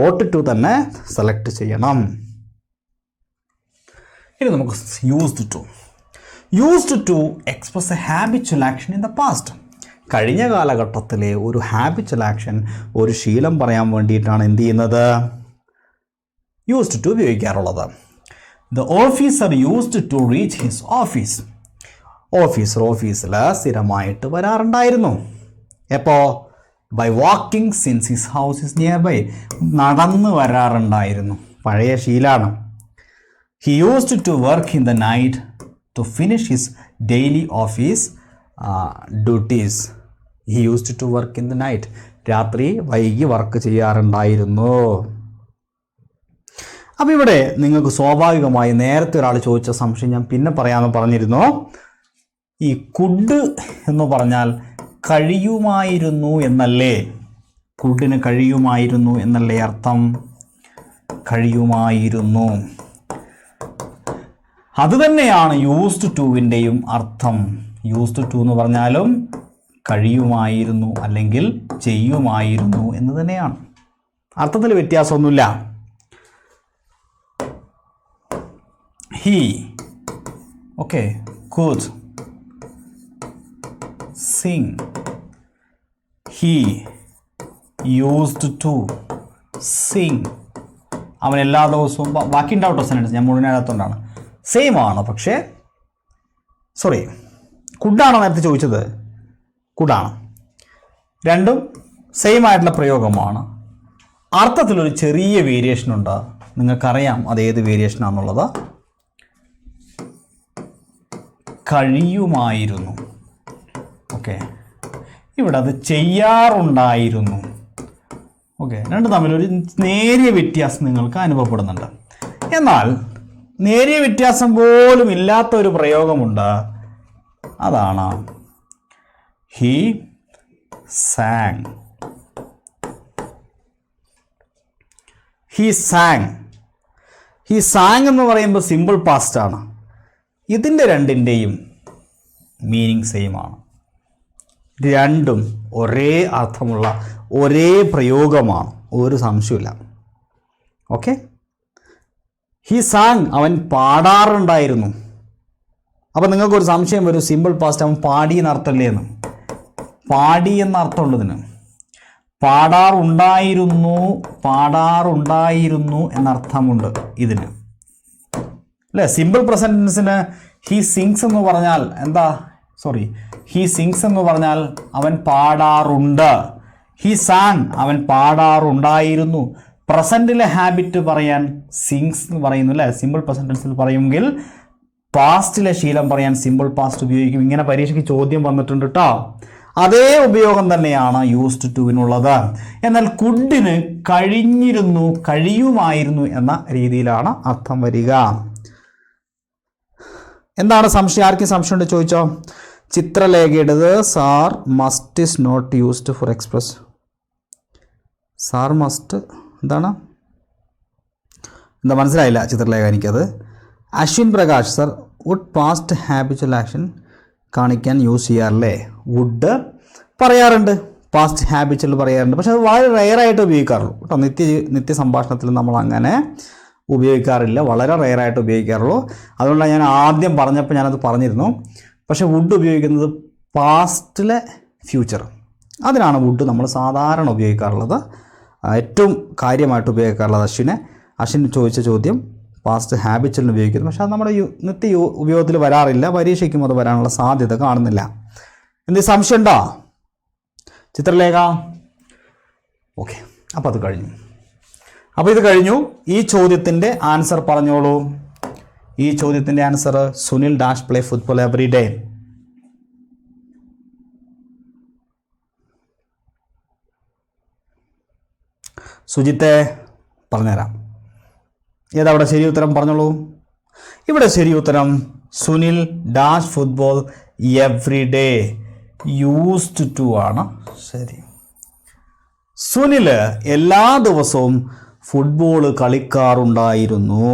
ഓട്ട് ടു തന്നെ സെലക്ട് ചെയ്യണം. ഇനി നമുക്ക് used to express a habitual action in the past. കഴിഞ്ഞ കാലഘട്ടത്തിലെ ഒരു ഹാബിച്വൽ ആക്ഷൻ, ഒരു ശീലം പറയാൻ വേണ്ടിയിട്ടാണ് എന്ത് ചെയ്യുന്നത്, യൂസ്ഡ് ടു ഉപയോഗിക്കാറുള്ളത്. The officer used to reach his office. ഓഫീസിൽ സ്ഥിരമായിട്ട് വരാറുണ്ടായിരുന്നു. എപ്പോൾ? By walking since his house is near by. നടന്ന് വരാറുണ്ടായിരുന്നു, പഴയ ശീലമാണ്. He used to work in the night to finish his daily office duties. He used to work in the night. രാത്രി വൈകി വർക്ക് ചെയ്യാറുണ്ടായിരുന്നു. അപ്പോൾ ഇവിടെ നിങ്ങൾക്ക് സ്വാഭാവികമായി നേരത്തെ ഒരാൾ ചോദിച്ച സംശയം ഞാൻ പിന്നെ പറയാമെന്ന് പറഞ്ഞിരുന്നു. ഈ കുഡ് എന്ന് പറഞ്ഞാൽ കഴിയുമായിരുന്നു എന്നല്ലേ? കുഡിന് കഴിയുമായിരുന്നു എന്നല്ലേ അർത്ഥം? കഴിയുമായിരുന്നു, അതുതന്നെയാണ് യൂസ്ഡ് ടുവിൻ്റെയും അർത്ഥം. യൂസ്ഡ് ടു എന്ന് പറഞ്ഞാലും കഴിയുമായിരുന്നു അല്ലെങ്കിൽ ചെയ്യുമായിരുന്നു എന്ന് തന്നെയാണ്. അർത്ഥത്തിൽ വ്യത്യാസമൊന്നുമില്ല. He could sing. He used to sing. അവൻ എല്ലാ ദിവസവും ബാക്കി ഉണ്ടാവട്ടോ സെൻറ്റൻസ്, ഞാൻ മുഴുവനാകത്തോണ്ടാണ്. സെയിം ആണ്, പക്ഷേ സോറി, കുഡാണോ നേരത്തെ ചോദിച്ചത്? കുഡാണ്. രണ്ടും സെയിം ആയിട്ടുള്ള പ്രയോഗമാണ്. അർത്ഥത്തിലൊരു ചെറിയ വേരിയേഷൻ ഉണ്ട്. നിങ്ങൾക്കറിയാം അതേത് വേരിയേഷനാണെന്നുള്ളത്. കഴിയുമായിരുന്നു, ഇവിടെ അത് ചെയ്യാറുണ്ടായിരുന്നു. രണ്ട് തമ്മിലൊരു നേരിയ വ്യത്യാസം നിങ്ങൾക്ക് അനുഭവപ്പെടുന്നുണ്ട്. എന്നാൽ നേരിയ വ്യത്യാസം പോലും ഇല്ലാത്ത ഒരു പ്രയോഗമുണ്ട്, അതാണ് ഹി സാങ്. ഹി സാങ് എന്ന് പറയുമ്പോൾ സിമ്പിൾ പാസ്റ്റ് ആണ്. ഇതിൻ്റെ രണ്ടിൻ്റെയും മീനിങ് സെയിം ആണ്. രണ്ടും ഒരേ അർത്ഥമുള്ള ഒരേ പ്രയോഗമാണ്, ഒരു സംശയമില്ല. ഹി സാങ്, അവൻ പാടാറുണ്ടായിരുന്നു. അപ്പോൾ നിങ്ങൾക്കൊരു സംശയം വരും, സിമ്പിൾ പാസ്റ്റ് അവൻ പാടി എന്നർത്ഥമല്ലേ എന്ന്. പാടി എന്ന അർത്ഥമുള്ളതിന് പാടാറുണ്ടായിരുന്നു എന്നർത്ഥമുണ്ട് ഇതിന്, അല്ലേ? സിമ്പിൾ പ്രസൻറ്റൻസിന് ഹി സിങ്സ് എന്ന് പറഞ്ഞാൽ എന്താ? ഹി സിങ്സ് എന്ന് പറഞ്ഞാൽ അവൻ പാടാറുണ്ട്. ഹി സാങ്, അവൻ പാടാറുണ്ടായിരുന്നു. പ്രസൻറ്റിലെ ഹാബിറ്റ് പറയാൻ സിങ്സ് എന്ന് പറയുന്നു, അല്ലേ? സിമ്പിൾ പ്രസൻറ്റൻസിൽ പറയുമെങ്കിൽ പാസ്റ്റിലെ ശീലം പറയാൻ സിമ്പിൾ പാസ്റ്റ് ഉപയോഗിക്കും. ഇങ്ങനെ പരീക്ഷയ്ക്ക് ചോദ്യം വന്നിട്ടുണ്ട് കേട്ടോ. അതേ ഉപയോഗം തന്നെയാണ് യൂസ്ഡ് ടുവിനുള്ളത്. എന്നാൽ കുഡിന് കഴിഞ്ഞിരുന്നു, കഴിയുമായിരുന്നു എന്ന രീതിയിലാണ് അർത്ഥം വരിക. എന്താണ് സംശയം? ആർക്കും സംശയമുണ്ട് ചോദിച്ചോ. ചിത്രലേഖയുടേത് sir must is not used for express. Sir must എന്താണ്? എന്താ മനസ്സിലായില്ല ചിത്രലേഖ എനിക്കത്. Ashwin Prakash, sir would past habitual action കാണിക്കാൻ യൂസ് ചെയ്യാറില്ലേ? വുഡ് പറയാറുണ്ട്, പാസ്റ്റ് ഹാബിച്വൽ പറയാറുണ്ട്, പക്ഷെ അത് വളരെ റെയറായിട്ട് ഉപയോഗിക്കാറുള്ളൂ കേട്ടോ. നിത്യ സംഭാഷണത്തിൽ നമ്മൾ അങ്ങനെ ഉപയോഗിക്കാറില്ല, വളരെ റെയറായിട്ട് ഉപയോഗിക്കാറുള്ളൂ. അതുകൊണ്ടാണ് ഞാൻ ആദ്യം പറഞ്ഞപ്പോൾ ഞാനത് പറഞ്ഞിരുന്നു. പക്ഷേ വുഡ് ഉപയോഗിക്കുന്നത് പാസ്റ്റിലെ ഫ്യൂച്ചർ, അതിനാണ് വുഡ് നമ്മൾ സാധാരണ ഉപയോഗിക്കാറുള്ളത്, ഏറ്റവും കാര്യമായിട്ട് ഉപയോഗിക്കാറുള്ളത്. അശ്വിൻ ചോദിച്ച ചോദ്യം പാസ്റ്റ് ഹാബിച്വലിന് ഉപയോഗിക്കുന്നു, പക്ഷേ അത് നമ്മുടെ നിത്യ ഉപയോഗത്തിൽ വരാറില്ല. പരീക്ഷയ്ക്കും അത് വരാനുള്ള സാധ്യത കാണുന്നില്ല. എന്തെങ്കിലും സംശയം ഉണ്ടോ ചിത്രലേഖ? അപ്പോൾ അത് കഴിഞ്ഞു. അപ്പോൾ ഇത് കഴിഞ്ഞു. ഈ ചോദ്യത്തിൻ്റെ ആൻസർ പറഞ്ഞോളൂ. ഈ ചോദ്യത്തിൻ്റെ answer Sunil dash play football every day. സുജിത്തെ പറഞ്ഞുതരാം. ഏതവിടെ ശരി ഉത്തരം പറഞ്ഞോളൂ. ഇവിടെ ശരി ഉത്തരം Sunil dash football every day used to ആണ് ശരി. സുനിൽ എല്ലാ ദിവസവും ഫുട്ബോൾ കളിക്കാറുണ്ടായിരുന്നു.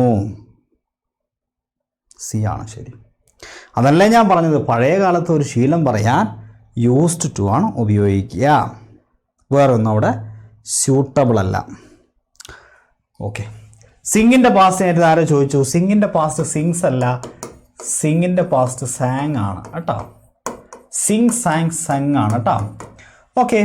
സി ആണ് ശരി. അതല്ലേ ഞാൻ പറഞ്ഞത്, പഴയ കാലത്ത് ഒരു ശീലം പറയാൻ യൂസ്ഡ് ടു ആണ് ഉപയോഗിക്കുക, വേറെ ഒന്നും അവിടെ സ്യൂട്ടബിൾ അല്ല. ഓക്കെ. സിംഗിൻ്റെ പാസ്റ്റ് നേരത്തെ ആരോ ചോദിച്ചു. സിംഗിൻ്റെ പാസ്റ്റ് സിങ്സ് അല്ല, സിംഗിൻ്റെ പാസ്റ്റ് സാങ് ആണ് കേട്ടോ. സിങ് സാങ് സങ് ആണ് കേട്ടോ. ഓക്കെ.